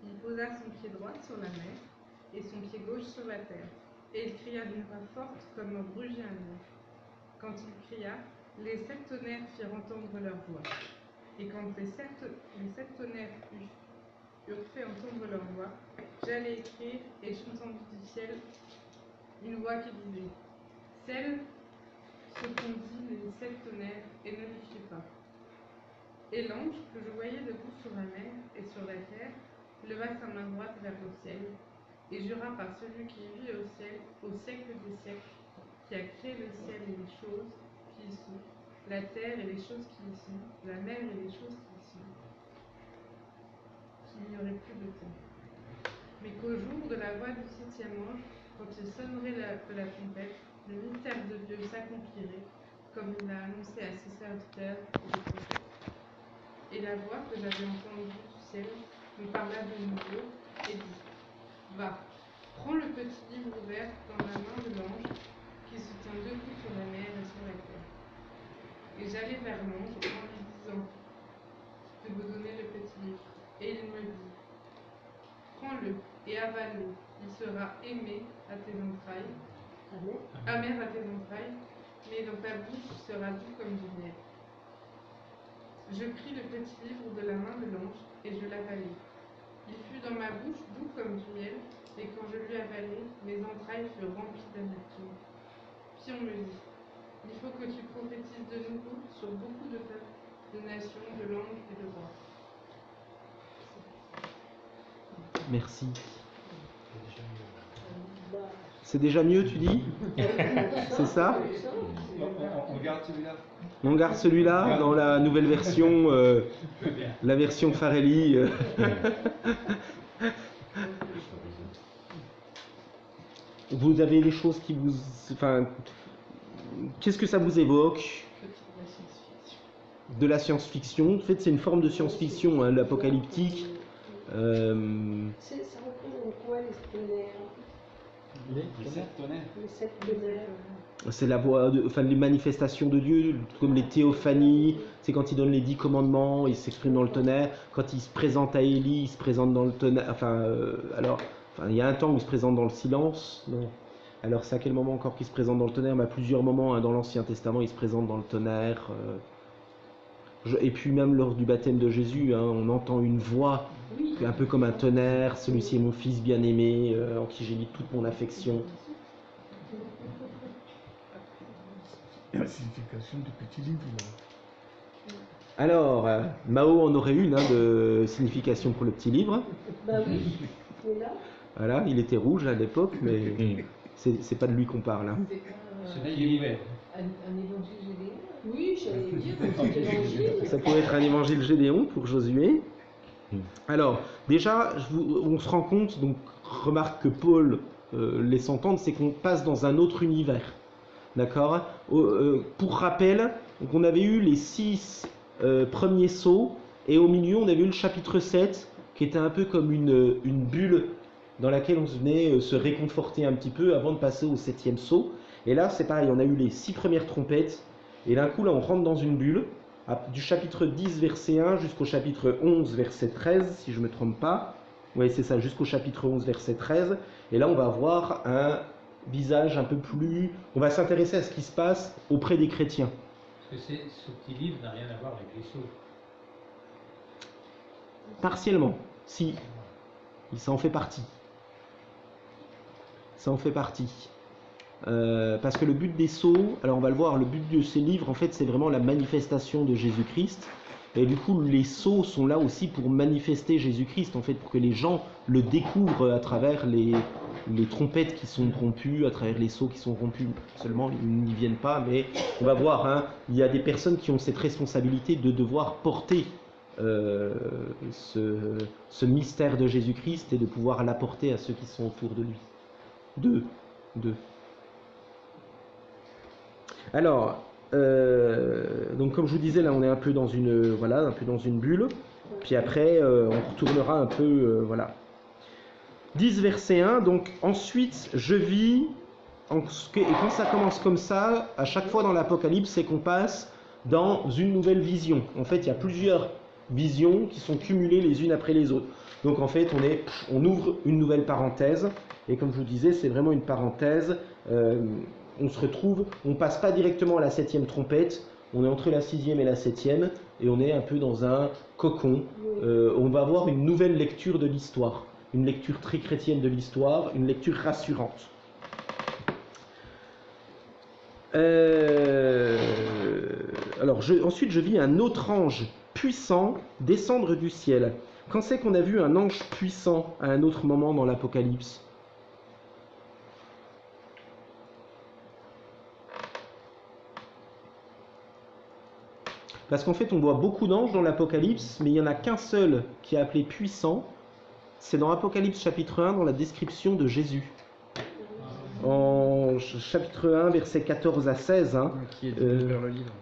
Il posa son pied droit sur la mer, et son pied gauche sur la terre. Et il cria d'une voix forte comme rugit un lion. Quand il cria, les 7 tonnerres firent entendre leur voix. Et quand les sept tonnerres eurent fait entendre leur voix, j'allais écrire, et j'entendis du ciel une voix qui disait « Celle ce qu'ont dit les 7 tonnerres, et ne les fit pas. » Et l'ange, que je voyais debout sur la mer et sur la terre, leva sa main droite vers le ciel, et jura par celui qui vit au ciel, au siècle des siècles, qui a créé le ciel et les choses qui y sont, la terre et les choses qui y sont, la mer et les choses qui y sont, qu'il n'y aurait plus de temps. Mais qu'au jour de la voix du 7e ange, quand il sonnerait la trompette, le mystère de Dieu s'accomplirait, comme il l'a annoncé à ses serviteurs et les prophètes. Et la voix que j'avais entendue du ciel me parla de nouveau et dit, va, prends le petit livre ouvert dans la main de l'ange qui se tient debout sur la mer et sur la terre. Et j'allai vers l'ange en lui disant de me donner le petit livre. Et il me dit, prends-le et avale-le, il sera aimé à tes entrailles, amer à tes entrailles, mais dans ta bouche sera doux comme du miel. Je pris le petit livre de la main de l'ange et je l'avalai. Il fut dans ma bouche doux comme du miel, et quand je l'eus avalé, mes entrailles furent remplies d'amertume. Puis on me dit, il faut que tu prophétises de nouveau sur beaucoup de peuples, de nations, de langues et de rois. Merci. C'est déjà mieux, tu dis? C'est ça? On garde celui-là. On garde celui-là dans la nouvelle version, la version Farelli. Vous avez des choses qui vous... Enfin, qu'est-ce que ça vous évoque? De la science-fiction. En fait, c'est une forme de science-fiction, hein, l'apocalyptique. Ça représente quoi les tonnerres? Les 7 tonnerres. Les 7 tonnerres. C'est la voix, enfin les manifestations de Dieu, comme les théophanies. C'est quand il donne les 10 commandements, il s'exprime dans le tonnerre. Quand il se présente à Élie, il se présente dans le tonnerre. Enfin, il y a un temps où il se présente dans le silence. Non. Alors, c'est à quel moment encore qu'il se présente dans le tonnerre? Mais à plusieurs moments, hein, dans l'Ancien Testament, il se présente dans le tonnerre. Et puis même lors du baptême de Jésus, hein, on entend une voix, un peu comme un tonnerre. Celui-ci est mon fils bien-aimé, en qui j'ai mis toute mon affection. La signification du petit livre, là. Alors, Mao en aurait une, hein, de signification pour le petit livre. Bah oui, mais là. Voilà, il était rouge à l'époque, mais c'est pas de lui qu'on parle. Hein. C'est qui ouvert. Un évangile Gédéon. Oui, j'allais dire, un évangile. Ça pourrait être un évangile Gédéon pour Josué. Alors, déjà, on se rend compte, donc remarque que Paul laisse entendre, c'est qu'on passe dans un autre univers. D'accord? Pour rappel, donc on avait eu les 6 premiers sceaux, et au milieu, on avait eu le chapitre 7, qui était un peu comme une bulle dans laquelle on venait se réconforter un petit peu avant de passer au 7e sceau. Et là, c'est pareil, on a eu les 6 premières trompettes, et d'un coup, là, on rentre dans une bulle, du chapitre 10, verset 1, jusqu'au chapitre 11, verset 13, si je ne me trompe pas. Oui, c'est ça, jusqu'au chapitre 11, verset 13. Et là, on va voir un visage un peu plus... On va s'intéresser à ce qui se passe auprès des chrétiens. Parce que ce petit livre n'a rien à voir avec les sceaux. Partiellement, si. Ça en fait partie. Ça en fait partie. Parce que le but des sceaux, alors on va le voir, le but de ces livres, en fait, c'est vraiment la manifestation de Jésus-Christ. Et du coup, les sceaux sont là aussi pour manifester Jésus-Christ, en fait, pour que les gens le découvrent à travers les trompettes qui sont rompues, à travers les sceaux qui sont rompus. Seulement, ils n'y viennent pas, mais on va voir, hein, il y a des personnes qui ont cette responsabilité de devoir porter ce mystère de Jésus-Christ et de pouvoir l'apporter à ceux qui sont autour de lui. Deux. Alors, donc comme je vous disais, là on est un peu dans une, un peu dans une bulle. Puis après, on retournera un peu, voilà. 10 verset 1, donc ensuite je vis, et quand ça commence comme ça, à chaque fois dans l'Apocalypse, c'est qu'on passe dans une nouvelle vision. En fait, il y a plusieurs visions qui sont cumulées les unes après les autres. Donc en fait, on ouvre une nouvelle parenthèse, et comme je vous disais, c'est vraiment une parenthèse. On se retrouve, on passe pas directement à la 7e trompette, on est entre la 6e et la 7e, et on est un peu dans un cocon. On va avoir une nouvelle lecture de l'histoire, une lecture très chrétienne de l'histoire, une lecture rassurante. Ensuite, je vis un autre ange puissant descendre du ciel. Quand c'est qu'on a vu un ange puissant à un autre moment dans l'Apocalypse? Parce qu'en fait, on voit beaucoup d'anges dans l'Apocalypse, mais il n'y en a qu'un seul qui est appelé puissant. C'est dans Apocalypse chapitre 1, dans la description de Jésus. en chapitre 1, versets 14 à 16. Hein. Qui est d'ouvrir le livre.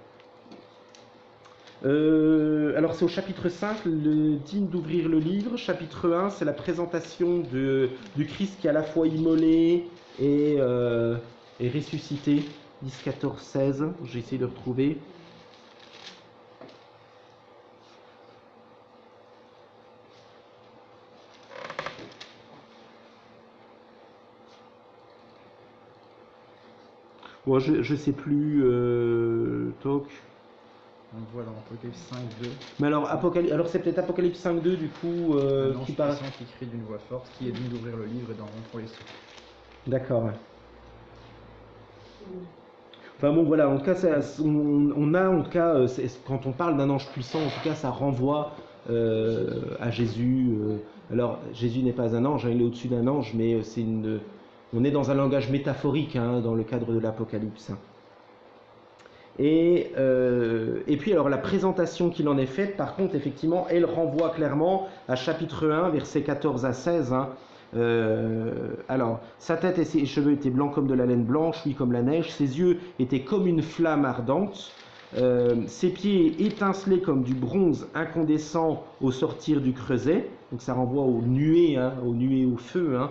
Alors c'est au chapitre 5, le digne d'ouvrir le livre. Chapitre 1, c'est la présentation du Christ qui est à la fois immolé et ressuscité. 10, 14, 16, j'ai essayé de retrouver. Bon, je sais plus, toc. On le voit dans Apocalypse 5.2. Mais alors c'est peut-être Apocalypse 5.2 du coup Un ange qui parle. puissant qui crie d'une voix forte, qui est digne d'ouvrir le livre et d'en rompre les sceaux. D'accord. Ouais. Enfin bon voilà, en tout cas on a en tout cas quand on parle d'un ange puissant, en tout cas ça renvoie à Jésus. Alors Jésus n'est pas un ange, hein, il est au-dessus d'un ange, mais on est dans un langage métaphorique hein, dans le cadre de l'Apocalypse. Et puis alors la présentation qu'il en est faite, par contre, effectivement, elle renvoie clairement à chapitre 1, versets 14 à 16. Hein. Alors, sa tête et ses cheveux étaient blancs comme de la laine blanche, lui comme la neige, ses yeux étaient comme une flamme ardente, ses pieds étincelaient comme du bronze incandescent au sortir du creuset, donc ça renvoie aux nuées, hein, au feu, hein.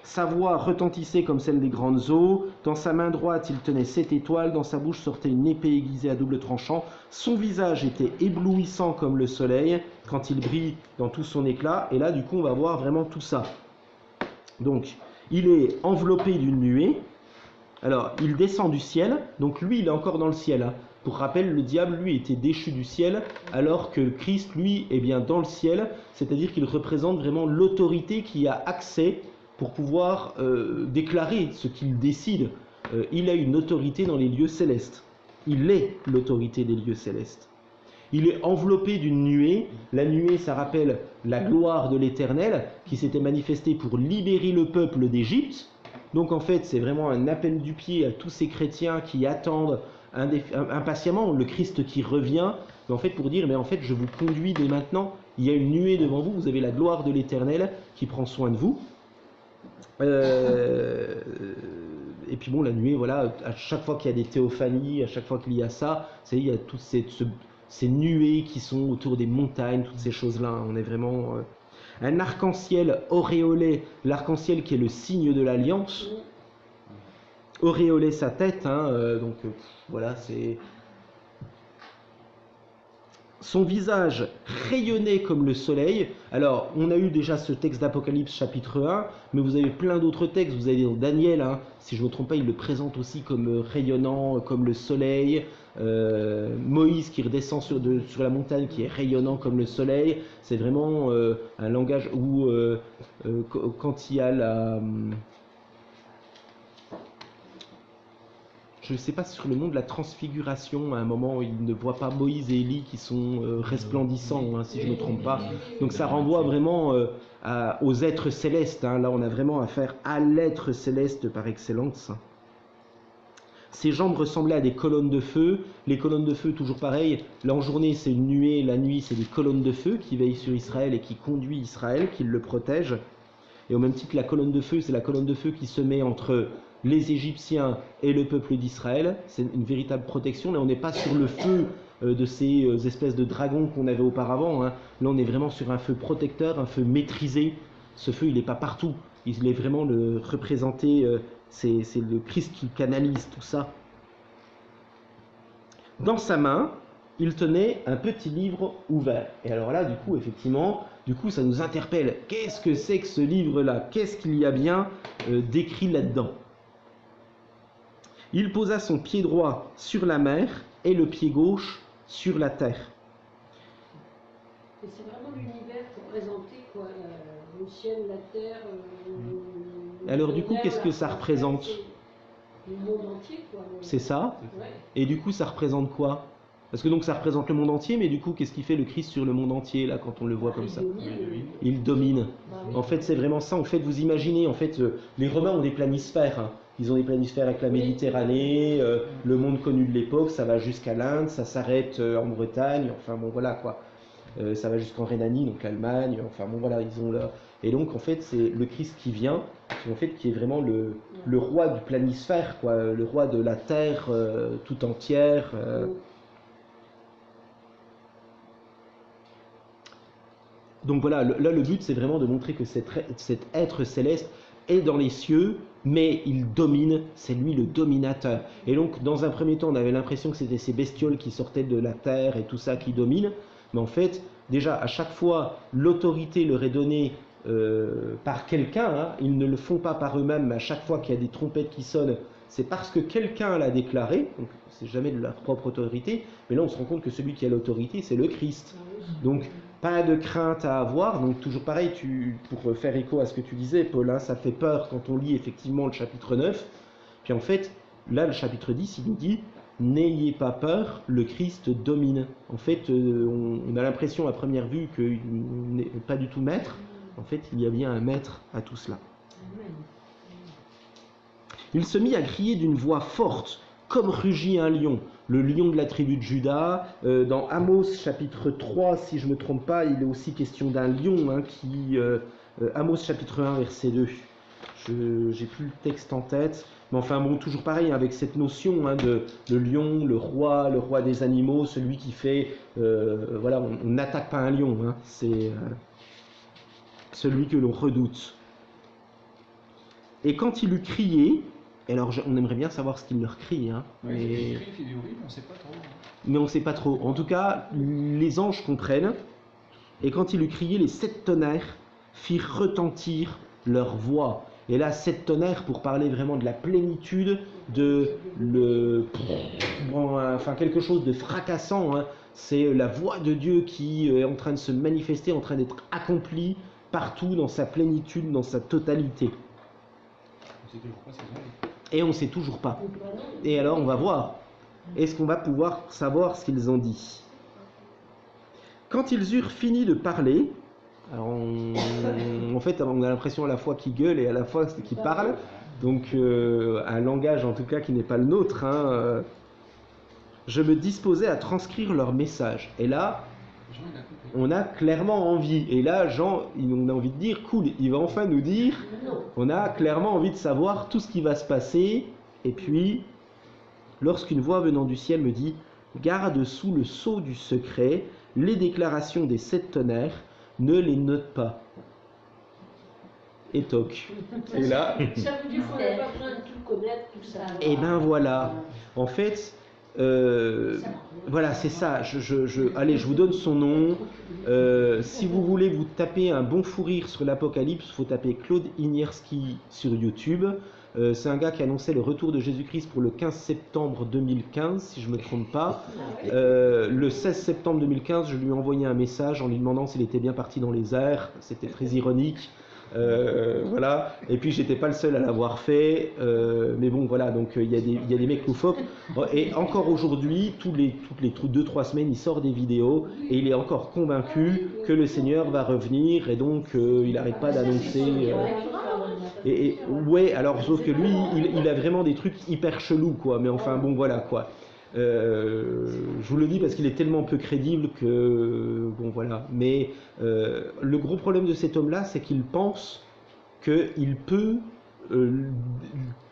Sa voix retentissait comme celle des grandes eaux, dans sa main droite il tenait 7 étoiles, dans sa bouche sortait une épée aiguisée à double tranchant, son visage était éblouissant comme le soleil quand il brille dans tout son éclat, et là du coup on va voir vraiment tout ça. Donc il est enveloppé d'une nuée, alors il descend du ciel, donc lui il est encore dans le ciel, hein. Pour rappel, le diable, lui, était déchu du ciel, alors que le Christ, lui, est bien dans le ciel, c'est-à-dire qu'il représente vraiment l'autorité qui a accès pour pouvoir déclarer ce qu'il décide. Il a une autorité dans les lieux célestes. Il est l'autorité des lieux célestes. Il est enveloppé d'une nuée. La nuée, ça rappelle la gloire de l'Éternel, qui s'était manifestée pour libérer le peuple d'Égypte. Donc en fait, c'est vraiment un appel du pied à tous ces chrétiens qui attendent impatiemment le Christ qui revient, mais en fait pour dire mais en fait je vous conduis dès maintenant, il y a une nuée devant vous, vous avez la gloire de l'Éternel qui prend soin de vous. Et puis bon, la nuée, voilà, à chaque fois qu'il y a des théophanies, à chaque fois qu'il y a ça, il y a toutes ces nuées qui sont autour des montagnes, toutes ces choses-là, on est vraiment un arc-en-ciel auréolé, l'arc-en-ciel qui est le signe de l'alliance. Auréoler sa tête, hein, voilà, c'est... Son visage rayonnait comme le soleil. Alors, on a eu déjà ce texte d'Apocalypse chapitre 1, mais vous avez plein d'autres textes. Vous avez dans Daniel, hein, si je ne me trompe pas, il le présente aussi comme rayonnant, comme le soleil. Moïse qui redescend sur la montagne, qui est rayonnant comme le soleil. C'est vraiment un langage où, quand il y a la... Je ne sais pas, sur le mont de la transfiguration, à un moment, il ne voit pas Moïse et Élie qui sont resplendissants, hein, si je ne me trompe pas. Donc ça renvoie vraiment aux êtres célestes. Hein. Là, on a vraiment affaire à l'être céleste par excellence. Ses jambes ressemblaient à des colonnes de feu. Les colonnes de feu, toujours pareil. Là, en journée, c'est une nuée. La nuit, c'est des colonnes de feu qui veillent sur Israël et qui conduit Israël, qui le protègent. Et au même titre, la colonne de feu, c'est la colonne de feu qui se met entre les Égyptiens et le peuple d'Israël. C'est une véritable protection. Là, on n'est pas sur le feu de ces espèces de dragons qu'on avait auparavant. Hein. Là, on est vraiment sur un feu protecteur, un feu maîtrisé. Ce feu, il n'est pas partout. Il est vraiment représenté, c'est le Christ qui canalise tout ça. Dans sa main, il tenait un petit livre ouvert. Et alors là, du coup, effectivement, ça nous interpelle. Qu'est-ce que c'est que ce livre-là? Qu'est-ce qu'il y a bien décrit là-dedans? Il posa son pied droit sur la mer et le pied gauche sur la terre. Et c'est vraiment l'univers qui est présenté, quoi, le ciel, la terre. Alors du coup, qu'est-ce que ça représente? Le monde entier, quoi. C'est ça? Ouais. Et du coup, ça représente quoi? Parce que donc ça représente le monde entier, mais du coup, qu'est-ce qui fait le Christ sur le monde entier, là, quand on le voit comme ça? Il domine. En fait, c'est vraiment ça. En fait, vous imaginez, en fait, les Romains ont des planisphères. Hein. Ils ont des planisphères avec la Méditerranée, le monde connu de l'époque, ça va jusqu'à l'Inde, ça s'arrête en Bretagne, enfin bon, voilà, quoi. Ça va jusqu'en Rhénanie, donc l'Allemagne, enfin bon, voilà, ils ont là. Et donc en fait c'est le Christ qui vient, en fait qui est vraiment le roi du planisphère, quoi, le roi de la terre tout entière. Donc voilà, là le but c'est vraiment de montrer que cet être céleste est dans les cieux, mais il domine, c'est lui le dominateur. Et donc dans un premier temps on avait l'impression que c'était ces bestioles qui sortaient de la terre et tout ça qui dominent, mais en fait déjà à chaque fois l'autorité leur est donnée par quelqu'un, hein. Ils ne le font pas par eux-mêmes, mais à chaque fois qu'il y a des trompettes qui sonnent, c'est parce que quelqu'un l'a déclaré, donc c'est jamais de leur propre autorité, mais là on se rend compte que celui qui a l'autorité c'est le Christ. Donc pas de crainte à avoir, donc toujours pareil, pour faire écho à ce que tu disais Paul, hein, ça fait peur quand on lit effectivement le chapitre 9, puis en fait là le chapitre 10 il nous dit n'ayez pas peur, le Christ domine. En fait on a l'impression à première vue qu'il n'est pas du tout maître, en fait il y a bien un maître à tout cela. Il se mit à crier d'une voix forte, comme rugit un lion, le lion de la tribu de Juda. Dans Amos chapitre 3, si je ne me trompe pas, il est aussi question d'un lion, hein, Amos chapitre 1, verset 2. J'ai plus le texte en tête, mais enfin bon, toujours pareil, hein, avec cette notion, hein, de le lion, le roi des animaux, celui qui fait... voilà, on n'attaque pas un lion, hein, c'est celui que l'on redoute. Et quand il eut crié... Alors, on aimerait bien savoir ce qu'il leur crie, hein, mais on sait pas trop. Mais on ne sait pas trop. En tout cas, les anges comprennent. Et quand il eut crié, les 7 tonnerres firent retentir leur voix. Et là, 7 tonnerres pour parler vraiment de la plénitude, enfin quelque chose de fracassant, hein. C'est la voix de Dieu qui est en train de se manifester, en train d'être accomplie partout dans sa plénitude, dans sa totalité. Et on ne sait toujours pas. Et alors on va voir. Est-ce qu'on va pouvoir savoir ce qu'ils ont dit? Quand ils eurent fini de parler, alors en fait on a l'impression à la fois qu'ils gueulent et à la fois qu'ils parlent, donc un langage en tout cas qui n'est pas le nôtre, hein, je me disposais à transcrire leur message. Et là, on a clairement envie. Et là, Jean, on a envie de dire, cool, il va enfin nous dire, on a clairement envie de savoir tout ce qui va se passer. Et puis, lorsqu'une voix venant du ciel me dit, garde sous le sceau du secret, les déclarations des 7 tonnerres, ne les note pas. Et toc. Et là... Ça veut dire qu'on n'a pas besoin de tout connaître, tout ça. Et ben voilà. En fait... voilà, c'est ça. Allez, je vous donne son nom. Si vous voulez vous taper un bon fou rire sur l'Apocalypse, il faut taper Claude Inierski sur YouTube. C'est un gars qui annonçait le retour de Jésus-Christ pour le 15 septembre 2015, si je ne me trompe pas. Le 16 septembre 2015, je lui ai envoyé un message en lui demandant s'il était bien parti dans les airs. C'était très ironique. Voilà, et puis j'étais pas le seul à l'avoir fait, mais bon voilà, donc il y a des mecs loufoques, et encore aujourd'hui, toutes les 2-3 semaines il sort des vidéos et il est encore convaincu que le Seigneur va revenir, et donc il n'arrête pas d'annoncer ouais, alors sauf que lui il a vraiment des trucs hyper chelous, quoi, mais enfin bon voilà, quoi. Je vous le dis parce qu'il est tellement peu crédible que bon voilà, mais le gros problème de cet homme là, c'est qu'il pense qu'il peut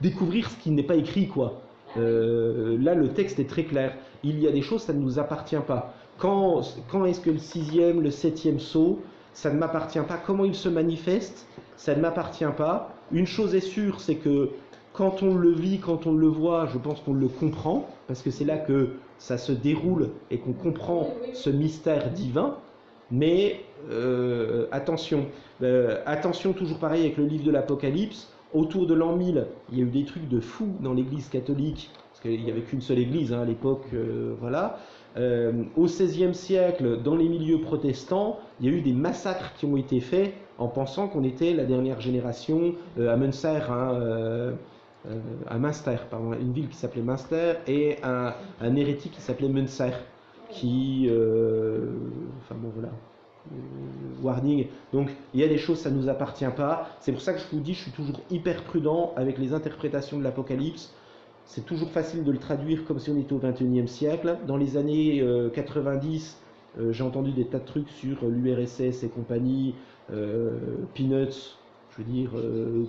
découvrir ce qui n'est pas écrit, quoi. Là le texte est très clair, il y a des choses, ça ne nous appartient pas. Quand est-ce que le 6e, le 7e sceau, ça ne m'appartient pas. Comment il se manifeste, ça ne m'appartient pas. Une chose est sûre, c'est que quand on le vit, quand on le voit, je pense qu'on le comprend, parce que c'est là que ça se déroule et qu'on comprend ce mystère divin. Mais attention, attention toujours pareil avec le livre de l'Apocalypse. Autour de l'an 1000, il y a eu des trucs de fous dans l'église catholique, parce qu'il n'y avait qu'une seule église, hein, à l'époque, voilà. Au XVIe siècle, dans les milieux protestants, il y a eu des massacres qui ont été faits en pensant qu'on était la dernière génération à Münster, hein, à Münster, pardon, une ville qui s'appelait Münster, et un hérétique qui s'appelait Münzer, qui, enfin bon voilà, warning. Donc il y a des choses, ça ne nous appartient pas. C'est pour ça que je vous dis, je suis toujours hyper prudent avec les interprétations de l'Apocalypse. C'est toujours facile de le traduire comme si on était au XXIe siècle. Dans les années 90, j'ai entendu des tas de trucs sur l'URSS et compagnie. Peanuts, je veux dire,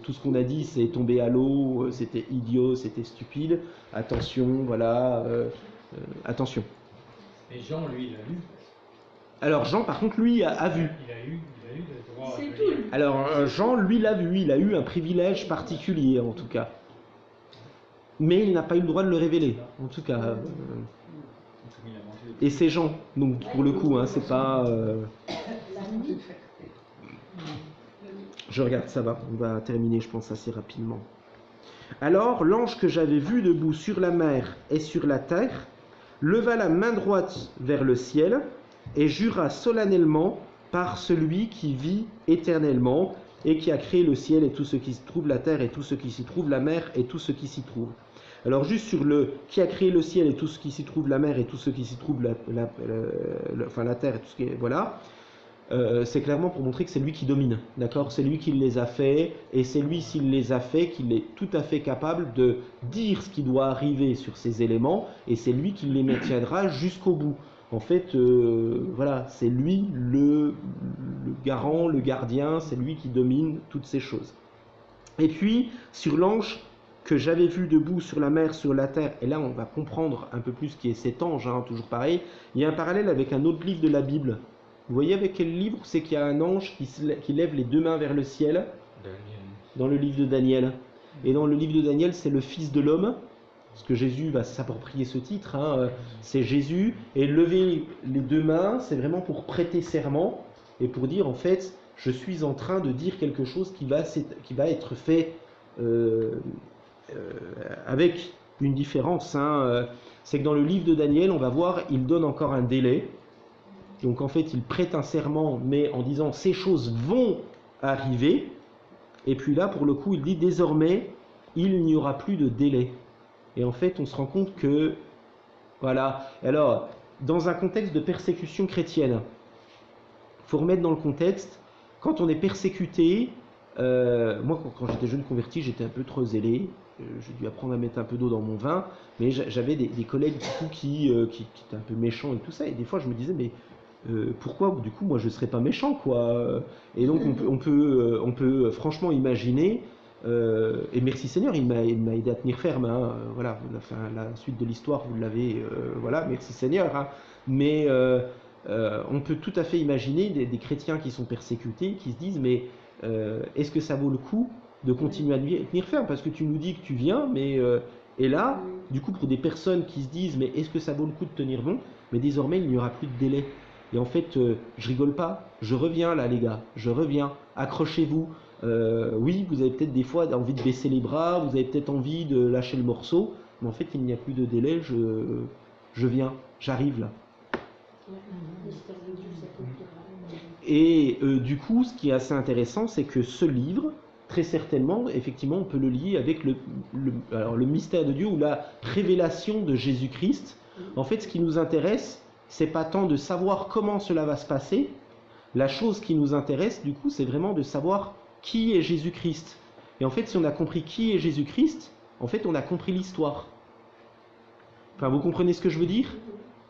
tout ce qu'on a dit, c'est tombé à l'eau, c'était idiot, c'était stupide. Attention, voilà, attention. Et Jean, lui, il a lu. Alors Jean, par contre, lui, a vu. Il a eu le droit. C'est tout. Alors Jean, lui, l'a vu, il a eu un privilège particulier, en tout cas. Mais il n'a pas eu le droit de le révéler, en tout cas. Et c'est Jean, donc pour le coup, hein, c'est pas... Je regarde, ça va, on va terminer, je pense, assez rapidement. Alors, l'ange que j'avais vu debout sur la mer et sur la terre, leva la main droite vers le ciel et jura solennellement par celui qui vit éternellement et qui a créé le ciel et tout ce qui s'y trouve, la terre et tout ce qui s'y trouve, la mer et tout ce qui s'y trouve. Alors juste sur le qui a créé le ciel et tout ce qui s'y trouve, la mer et tout ce qui s'y trouve, la terre et tout ce qui est, voilà, c'est clairement pour montrer que c'est lui qui domine, d'accord? C'est lui qui les a fait, et c'est lui, s'il les a fait, qu'il est tout à fait capable de dire ce qui doit arriver sur ces éléments, et c'est lui qui les maintiendra jusqu'au bout. En fait, voilà, c'est lui le garant, le gardien, c'est lui qui domine toutes ces choses. Et puis, sur l'ange que j'avais vu debout sur la mer, sur la terre, et là on va comprendre un peu plus qui est cet ange, hein, toujours pareil, il y a un parallèle avec un autre livre de la Bible. Vous voyez avec quel livre c'est qu'il y a un ange qui lève les deux mains vers le ciel? Daniel. Dans le livre de Daniel. Et dans le livre de Daniel, c'est le Fils de l'homme, parce que Jésus va s'approprier ce titre, hein, c'est Jésus, et lever les deux mains, c'est vraiment pour prêter serment, et pour dire en fait, je suis en train de dire quelque chose qui va être fait avec une différence. Hein, c'est que dans le livre de Daniel, on va voir, il donne encore un délai. Donc en fait, il prête un serment, mais en disant ces choses vont arriver. Et puis là, pour le coup, il dit désormais, il n'y aura plus de délai. Et en fait, on se rend compte que, voilà. Alors, dans un contexte de persécution chrétienne, il faut remettre dans le contexte, quand on est persécuté, moi quand j'étais jeune converti, j'étais un peu trop zélé. J'ai dû apprendre à mettre un peu d'eau dans mon vin, mais j'avais des collègues du coup qui étaient un peu méchants et tout ça. Et des fois, je me disais, mais pourquoi du coup moi je serais pas méchant quoi? Et donc on peut franchement imaginer, et merci Seigneur, il m'a aidé à tenir ferme, hein, voilà, la suite de l'histoire vous l'avez, voilà, merci Seigneur, hein, mais on peut tout à fait imaginer des chrétiens qui sont persécutés, qui se disent mais est-ce que ça vaut le coup de continuer à tenir ferme, parce que tu nous dis que tu viens, mais et là, du coup pour des personnes qui se disent mais est-ce que ça vaut le coup de tenir bon, mais désormais il n'y aura plus de délai. Et en fait, je rigole pas, je reviens là les gars, je reviens, accrochez-vous. Oui, vous avez peut-être des fois envie de baisser les bras, vous avez peut-être envie de lâcher le morceau, mais en fait il n'y a plus de délai, je viens, j'arrive là. Et du coup, ce qui est assez intéressant, c'est que ce livre, très certainement, effectivement, on peut le lier avec le mystère de Dieu ou la révélation de Jésus-Christ. En fait, ce qui nous intéresse, c'est pas tant de savoir comment cela va se passer. La chose qui nous intéresse, du coup, c'est vraiment de savoir qui est Jésus-Christ. Et en fait, si on a compris qui est Jésus-Christ, en fait, on a compris l'histoire. Enfin, vous comprenez ce que je veux dire?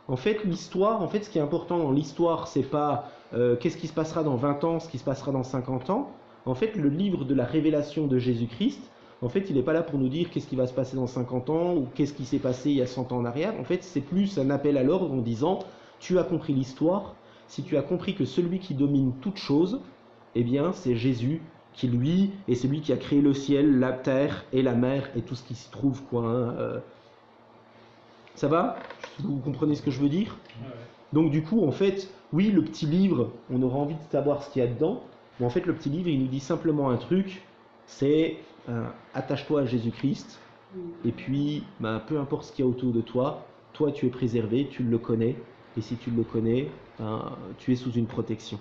En fait, l'histoire, en fait, ce qui est important dans l'histoire, c'est pas qu'est-ce qui se passera dans 20 ans, ce qui se passera dans 50 ans. En fait, le livre de la révélation de Jésus-Christ, en fait, il n'est pas là pour nous dire qu'est-ce qui va se passer dans 50 ans ou qu'est-ce qui s'est passé il y a 100 ans en arrière. En fait, c'est plus un appel à l'ordre en disant tu as compris l'histoire, si tu as compris que celui qui domine toute chose, eh bien, c'est Jésus qui, lui, est celui qui a créé le ciel, la terre et la mer et tout ce qui s'y trouve, quoi. Hein, Ça va? Vous comprenez ce que je veux dire? Ouais. Donc, du coup, en fait, oui, le petit livre, on aura envie de savoir ce qu'il y a dedans, mais en fait, le petit livre, il nous dit simplement un truc, c'est attache-toi à Jésus-Christ, et puis, peu importe ce qu'il y a autour de toi, toi, tu es préservé, tu le connais, et si tu le connais, tu es sous une protection.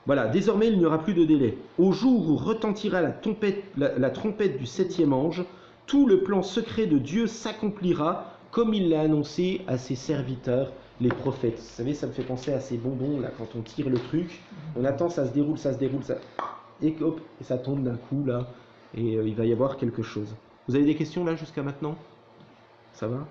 Voilà, désormais, il n'y aura plus de délai. Au jour où retentira la trompette du 7e ange, tout le plan secret de Dieu s'accomplira comme il l'a annoncé à ses serviteurs, les prophètes. Vous savez, ça me fait penser à ces bonbons, là, quand on tire le truc, on attend, ça se déroule, ça... Et hop, et ça tombe d'un coup, là, et il va y avoir quelque chose. Vous avez des questions, là, jusqu'à maintenant? Ça va?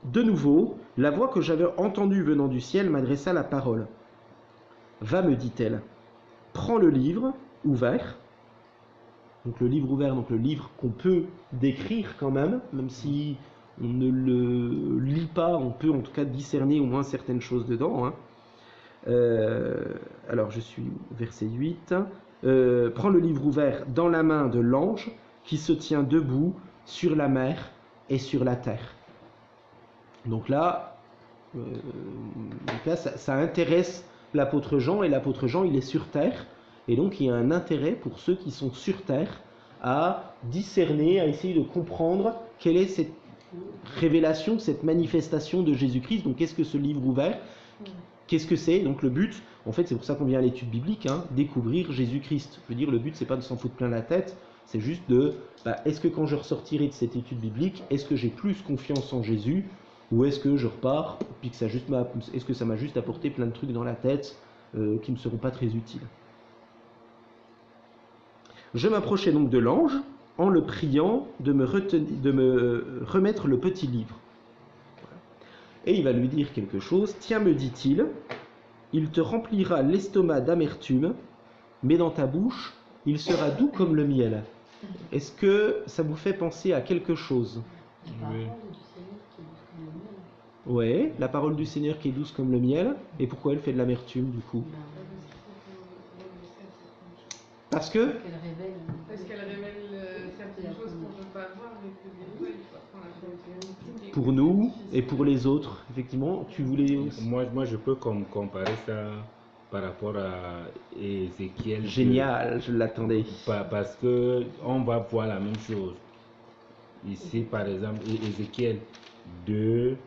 De nouveau, La voix que j'avais entendue venant du ciel m'adressa la parole. Va, me dit-elle, prends le livre ouvert. Donc le livre ouvert, donc le livre qu'on peut décrire quand même si on ne le lit pas, on peut en tout cas discerner au moins certaines choses dedans. Hein. Alors je suis au verset 8. Prends le livre ouvert dans la main de l'ange qui se tient debout sur la mer et sur la terre. Donc là, ça intéresse l'apôtre Jean, et l'apôtre Jean, il est sur terre, et donc il y a un intérêt pour ceux qui sont sur terre à discerner, à essayer de comprendre quelle est cette révélation, cette manifestation de Jésus-Christ. Donc qu'est-ce que ce livre ouvert? Qu'est-ce que c'est? Donc le but, en fait, c'est pour ça qu'on vient à l'étude biblique, hein, découvrir Jésus-Christ. Je veux dire, le but, c'est pas de s'en foutre plein la tête, c'est juste de, est-ce que quand je ressortirai de cette étude biblique, est-ce que j'ai plus confiance en Jésus, ou est-ce que je repars, puis que est-ce que ça m'a juste apporté plein de trucs dans la tête qui ne seront pas très utiles. Je m'approchai donc de l'ange en le priant de me remettre le petit livre. Et il va lui dire quelque chose. Tiens, me dit-il, il te remplira l'estomac d'amertume, mais dans ta bouche, il sera doux comme le miel. Est-ce que ça vous fait penser à quelque chose? Oui. Ouais, la parole du Seigneur qui est douce comme le miel. Et pourquoi elle fait de l'amertume du coup? Parce que Parce qu'elle révèle certaines choses qu'on ne peut pas voir, mais que des fois, il faut apprendre à comprendre. pour nous et pour les autres, effectivement, tu voulais... Moi, je peux comparer ça par rapport à Ézéchiel. Génial, je l'attendais. Parce que on va voir la même chose. Ici, par exemple, Ézéchiel 2,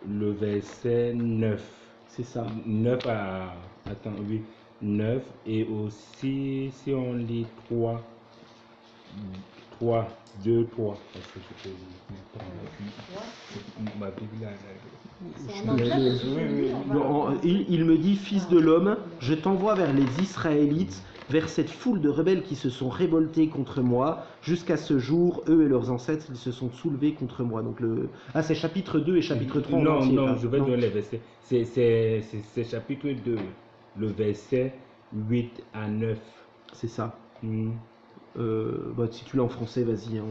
le verset 9. C'est ça. 9 à... Attends, oui. 9, et aussi, si on lit 3, 2, 3. Parce que je peux... Ma Bible, il me dit, fils de l'homme, je t'envoie vers les Israélites, vers cette foule de rebelles qui se sont révoltés contre moi. Jusqu'à ce jour, eux et leurs ancêtres, ils se sont soulevés contre moi. Donc c'est chapitre 2 et chapitre 3. Non, je vais donner les versets. C'est chapitre 2, le verset 8 à 9. C'est ça. Si tu l'as en français, vas-y.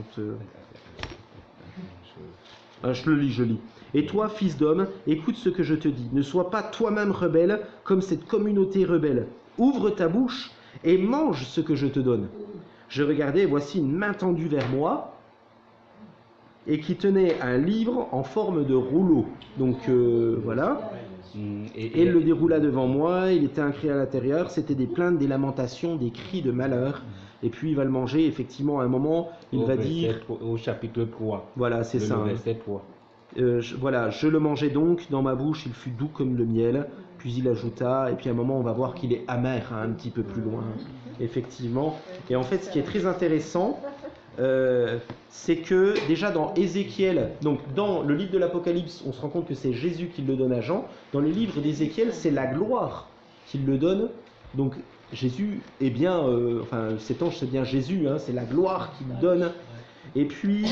Je le lis. Et toi, fils d'homme, écoute ce que je te dis. Ne sois pas toi-même rebelle comme cette communauté rebelle. Ouvre ta bouche et mange ce que je te donne. Je regardais, et voici une main tendue vers moi, et qui tenait un livre en forme de rouleau. Donc voilà. Et il le déroula devant moi, il était écrit à l'intérieur, c'était des plaintes, des lamentations, des cris de malheur. Et puis il va le manger, effectivement, à un moment, il va dire... Au chapitre 3. Voilà, c'est ça. Verset 3. Voilà, je le mangeai donc, dans ma bouche, il fut doux comme le miel. Puis il ajouta, et puis à un moment, on va voir qu'il est amer, hein, un petit peu plus loin, effectivement. Et en fait, ce qui est très intéressant, c'est que déjà dans Ézéchiel, donc dans le livre de l'Apocalypse, on se rend compte que c'est Jésus qui le donne à Jean. Dans le livre d'Ézéchiel, c'est la gloire qu'il le donne. Donc Jésus est bien, cet ange c'est bien Jésus, hein, c'est la gloire qu'il donne. Et puis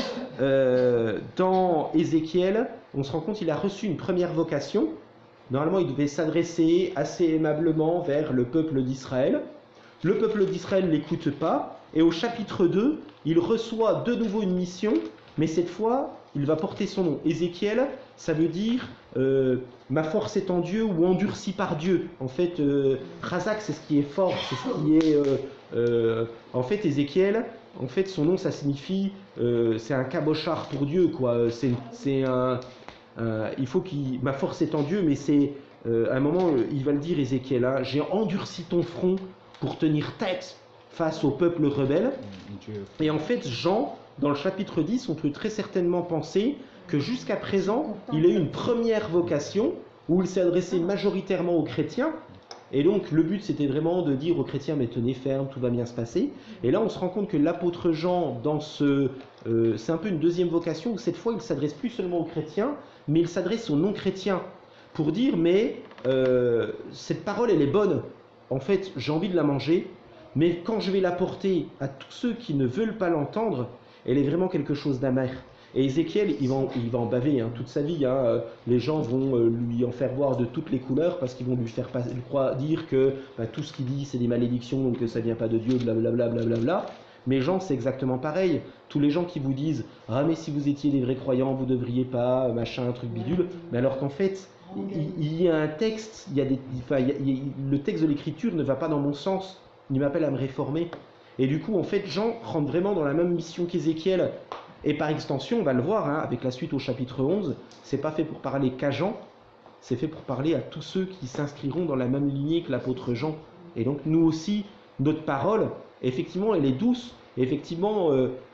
dans Ézéchiel, on se rend compte qu'il a reçu une première vocation. Normalement, il devait s'adresser assez aimablement vers le peuple d'Israël. Le peuple d'Israël ne l'écoute pas. Et au chapitre 2, il reçoit de nouveau une mission, mais cette fois, il va porter son nom. Ézéchiel, ça veut dire ma force est en Dieu ou endurci par Dieu. En fait, Razak, c'est ce qui est fort, c'est ce qui est... en fait, Ézéchiel, en fait, son nom, ça signifie... c'est un cabochard pour Dieu, quoi. C'est un... il faut qu'il... Ma force est en Dieu, mais c'est... à un moment, il va le dire, Ézéchiel, hein, j'ai endurci ton front pour tenir tête face au peuple rebelle. Et en fait, Jean, dans le chapitre 10, on peut très certainement penser que jusqu'à présent, il a eu une première vocation où il s'est adressé majoritairement aux chrétiens. Et donc, le but, c'était vraiment de dire aux chrétiens, mais tenez ferme, tout va bien se passer. Et là, on se rend compte que l'apôtre Jean, dans c'est un peu une deuxième vocation, où cette fois, il s'adresse plus seulement aux chrétiens, mais il s'adresse aux non-chrétiens, pour dire, mais cette parole, elle est bonne. En fait, j'ai envie de la manger, mais quand je vais la porter à tous ceux qui ne veulent pas l'entendre, elle est vraiment quelque chose d'amer. Et Ézéchiel, il va en baver hein, toute sa vie. Hein. Les gens vont lui en faire voir de toutes les couleurs parce qu'ils vont lui faire dire que tout ce qu'il dit, c'est des malédictions, donc que ça vient pas de Dieu, blablabla. Blablabla. Mais Jean, c'est exactement pareil. Tous les gens qui vous disent « Ah, mais si vous étiez des vrais croyants, vous devriez pas, machin, un truc bidule. » Mais alors qu'en fait, il y a un texte, le texte de l'écriture ne va pas dans mon sens. Il m'appelle à me réformer. Et du coup, en fait, Jean rentre vraiment dans la même mission qu'Ézéchiel. Et par extension, on va le voir, hein, avec la suite au chapitre 11, c'est pas fait pour parler qu'à Jean, c'est fait pour parler à tous ceux qui s'inscriront dans la même lignée que l'apôtre Jean. Et donc nous aussi, notre parole, effectivement, elle est douce. Et effectivement,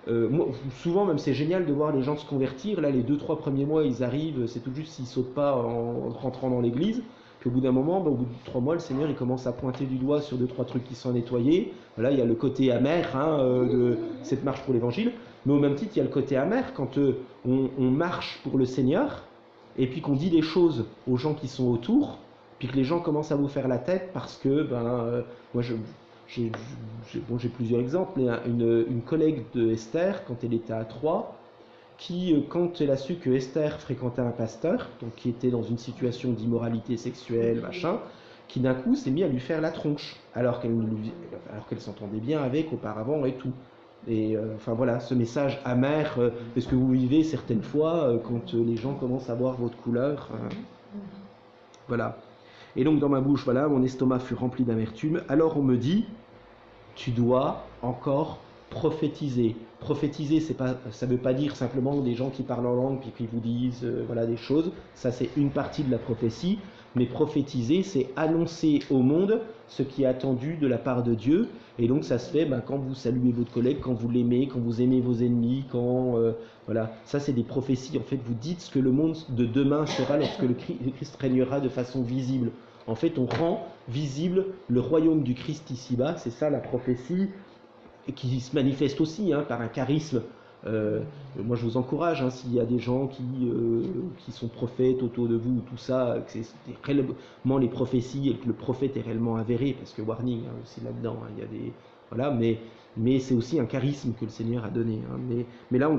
moi, souvent même c'est génial de voir les gens se convertir. Là, les 2-3 premiers mois, ils arrivent, c'est tout juste s'ils sautent pas en rentrant dans l'église. Puis au bout d'un moment, au bout de 3 mois, le Seigneur il commence à pointer du doigt sur 2-3 trucs qui sont à nettoyer. Là, il y a le côté amer hein, de cette marche pour l'évangile. Mais au même titre, il y a le côté amer quand on marche pour le Seigneur et puis qu'on dit des choses aux gens qui sont autour, puis que les gens commencent à vous faire la tête parce que, moi j'ai plusieurs exemples. Une collègue de Esther, quand elle était à Troyes, qui, quand elle a su que Esther fréquentait un pasteur, donc qui était dans une situation d'immoralité sexuelle, machin, qui d'un coup s'est mis à lui faire la tronche, alors qu'elle s'entendait bien avec auparavant et tout. Et enfin voilà, ce message amer, est-ce que vous vivez certaines fois quand les gens commencent à voir votre couleur voilà. Et donc dans ma bouche, voilà, mon estomac fut rempli d'amertume. Alors on me dit, tu dois encore prophétiser. Prophétiser, ça ne veut pas dire simplement des gens qui parlent en langue puis qui vous disent voilà des choses. Ça c'est une partie de la prophétie. Mais prophétiser, c'est annoncer au monde ce qui est attendu de la part de Dieu. Et donc ça se fait quand vous saluez votre collègue, quand vous l'aimez, quand vous aimez vos ennemis, quand voilà. Ça c'est des prophéties. En fait, vous dites ce que le monde de demain sera lorsque le Christ régnera de façon visible. En fait, on rend visible le royaume du Christ ici-bas. C'est ça la prophétie, et qui se manifeste aussi par un charisme. Moi je vous encourage, s'il y a des gens qui sont prophètes autour de vous, tout ça, que c'est réellement les prophéties et que le prophète est réellement avéré, parce que warning aussi là-dedans, il y a des voilà, mais c'est aussi un charisme que le Seigneur a donné. Mais là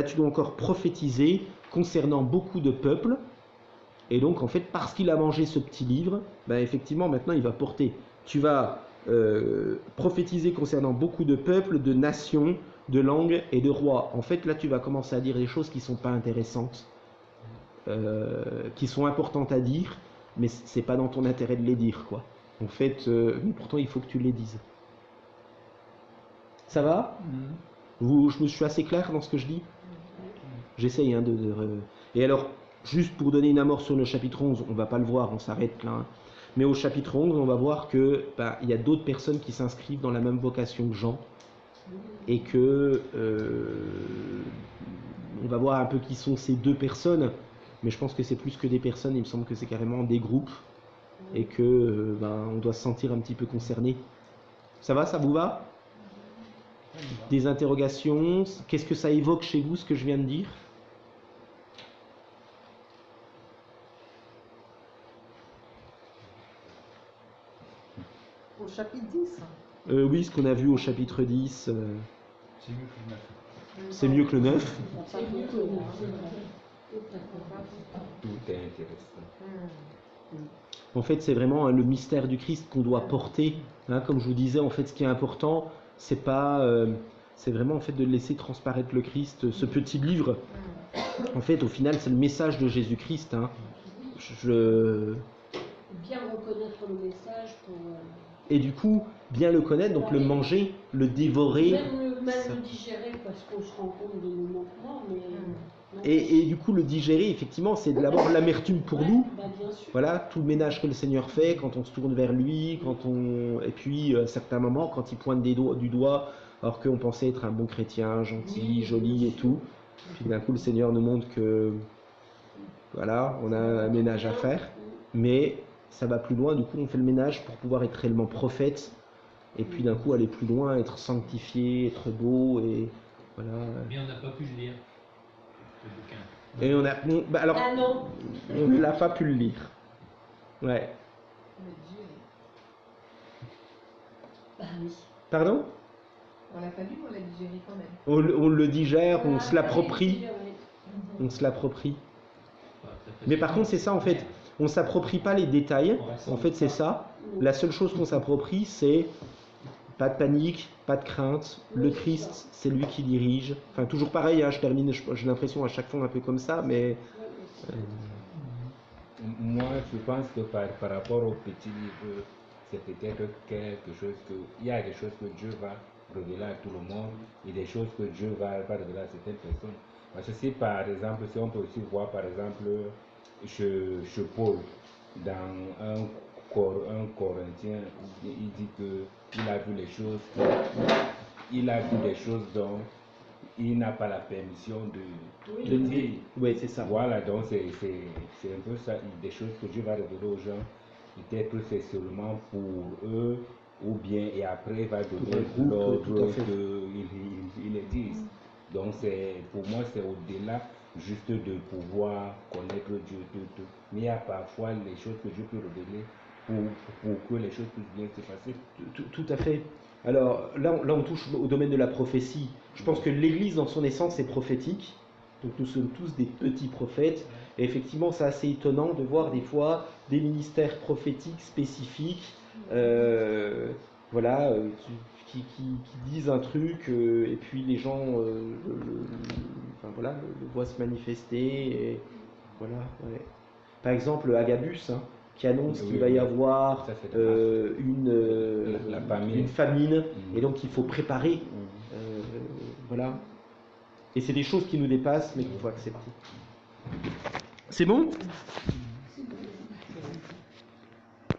tu dois encore prophétiser concernant beaucoup de peuples, et donc en fait parce qu'il a mangé ce petit livre, effectivement maintenant il va porter. Tu vas prophétiser concernant beaucoup de peuples, de nations, de langues et de rois. En fait, là, tu vas commencer à dire des choses qui ne sont pas intéressantes, qui sont importantes à dire, mais c'est pas dans ton intérêt de les dire, quoi. En fait, mais pourtant, il faut que tu les dises. Ça va ? Je me suis assez clair dans ce que je dis ? J'essaye, Et alors, juste pour donner une amorce sur le chapitre 11, on va pas le voir, on s'arrête là. Mais au chapitre 11, on va voir que il y a d'autres personnes qui s'inscrivent dans la même vocation que Jean, et que on va voir un peu qui sont ces deux personnes, mais je pense que c'est plus que des personnes, il me semble que c'est carrément des groupes, et que on doit se sentir un petit peu concerné. Ça va, ça vous va ? Des interrogations ? Qu'est-ce que ça évoque chez vous, ce que je viens de dire ? Au chapitre 10 oui, ce qu'on a vu au chapitre 10, c'est mieux que le 9. Tout est intéressant. En fait, c'est vraiment le mystère du Christ qu'on doit porter. Comme je vous disais, en fait, ce qui est important, c'est vraiment en fait de laisser transparaître le Christ. Ce petit livre, en fait, au final, c'est le message de Jésus-Christ. Bien reconnaître le message pour... Et du coup, bien le connaître, donc le manger, le dévorer. Même le digérer, parce qu'on se rend compte de nos manquements, mais... Et du coup, le digérer, effectivement, c'est d'abord l'amertume pour nous. Bien sûr. Voilà, tout le ménage que le Seigneur fait, quand on se tourne vers lui, et puis à certains moments, quand il pointe du doigt, alors qu'on pensait être un bon chrétien, gentil, joli et tout. Puis d'un coup, le Seigneur nous montre que, voilà, on a un ménage à faire, mais ça va plus loin. Du coup, on fait le ménage pour pouvoir être réellement prophète, et puis d'un coup, aller plus loin, être sanctifié, être beau, et voilà. Mais on n'a pas pu le lire. Et on a, alors, non. on n'a pas pu le lire. Ouais. Oui. Pardon ? On l'a pas lu, on l'a digéré quand même. On le digère, on se l'approprie. On se l'approprie. Mais par contre, c'est ça en fait. On ne s'approprie pas les détails. En fait, c'est ça. La seule chose qu'on s'approprie, c'est pas de panique, pas de crainte. Le Christ, c'est lui qui dirige. Enfin, toujours pareil, hein, je termine, j'ai l'impression à chaque fois un peu comme ça, mais... Moi, je pense que par rapport au petit livre, c'est peut-être quelque chose que... Il y a des choses que Dieu va révéler à tout le monde et des choses que Dieu va révéler à certaines personnes. Parce que si par exemple, si on peut aussi voir par exemple chez Paul, dans un Corinthien, il dit qu'il a vu les choses, il a vu des choses dont il n'a pas la permission de dire. Oui, c'est ça. Voilà, donc c'est un peu ça, des choses que Dieu va révéler aux gens. Peut-être que c'est seulement pour eux, ou bien, et après il va donner l'ordre qu'ils les disent. Donc pour moi, c'est au-delà juste de pouvoir connaître Dieu. Mais il y a parfois les choses que Dieu peut révéler pour que les choses puissent bien se passer. Tout à fait. Alors là, on touche au domaine de la prophétie. Je pense que l'Église, dans son essence, est prophétique. Donc nous sommes tous des petits prophètes. Et effectivement, c'est assez étonnant de voir des fois des ministères prophétiques spécifiques, voilà, qui disent un truc, et puis les gens enfin, voilà, le voient se manifester. Et voilà, ouais. Par exemple, Agabus, hein, qui annonce qu'il va y avoir une famine, et donc il faut préparer. Voilà. Et c'est des choses qui nous dépassent, mais qu'il faut accepter. C'est bon ?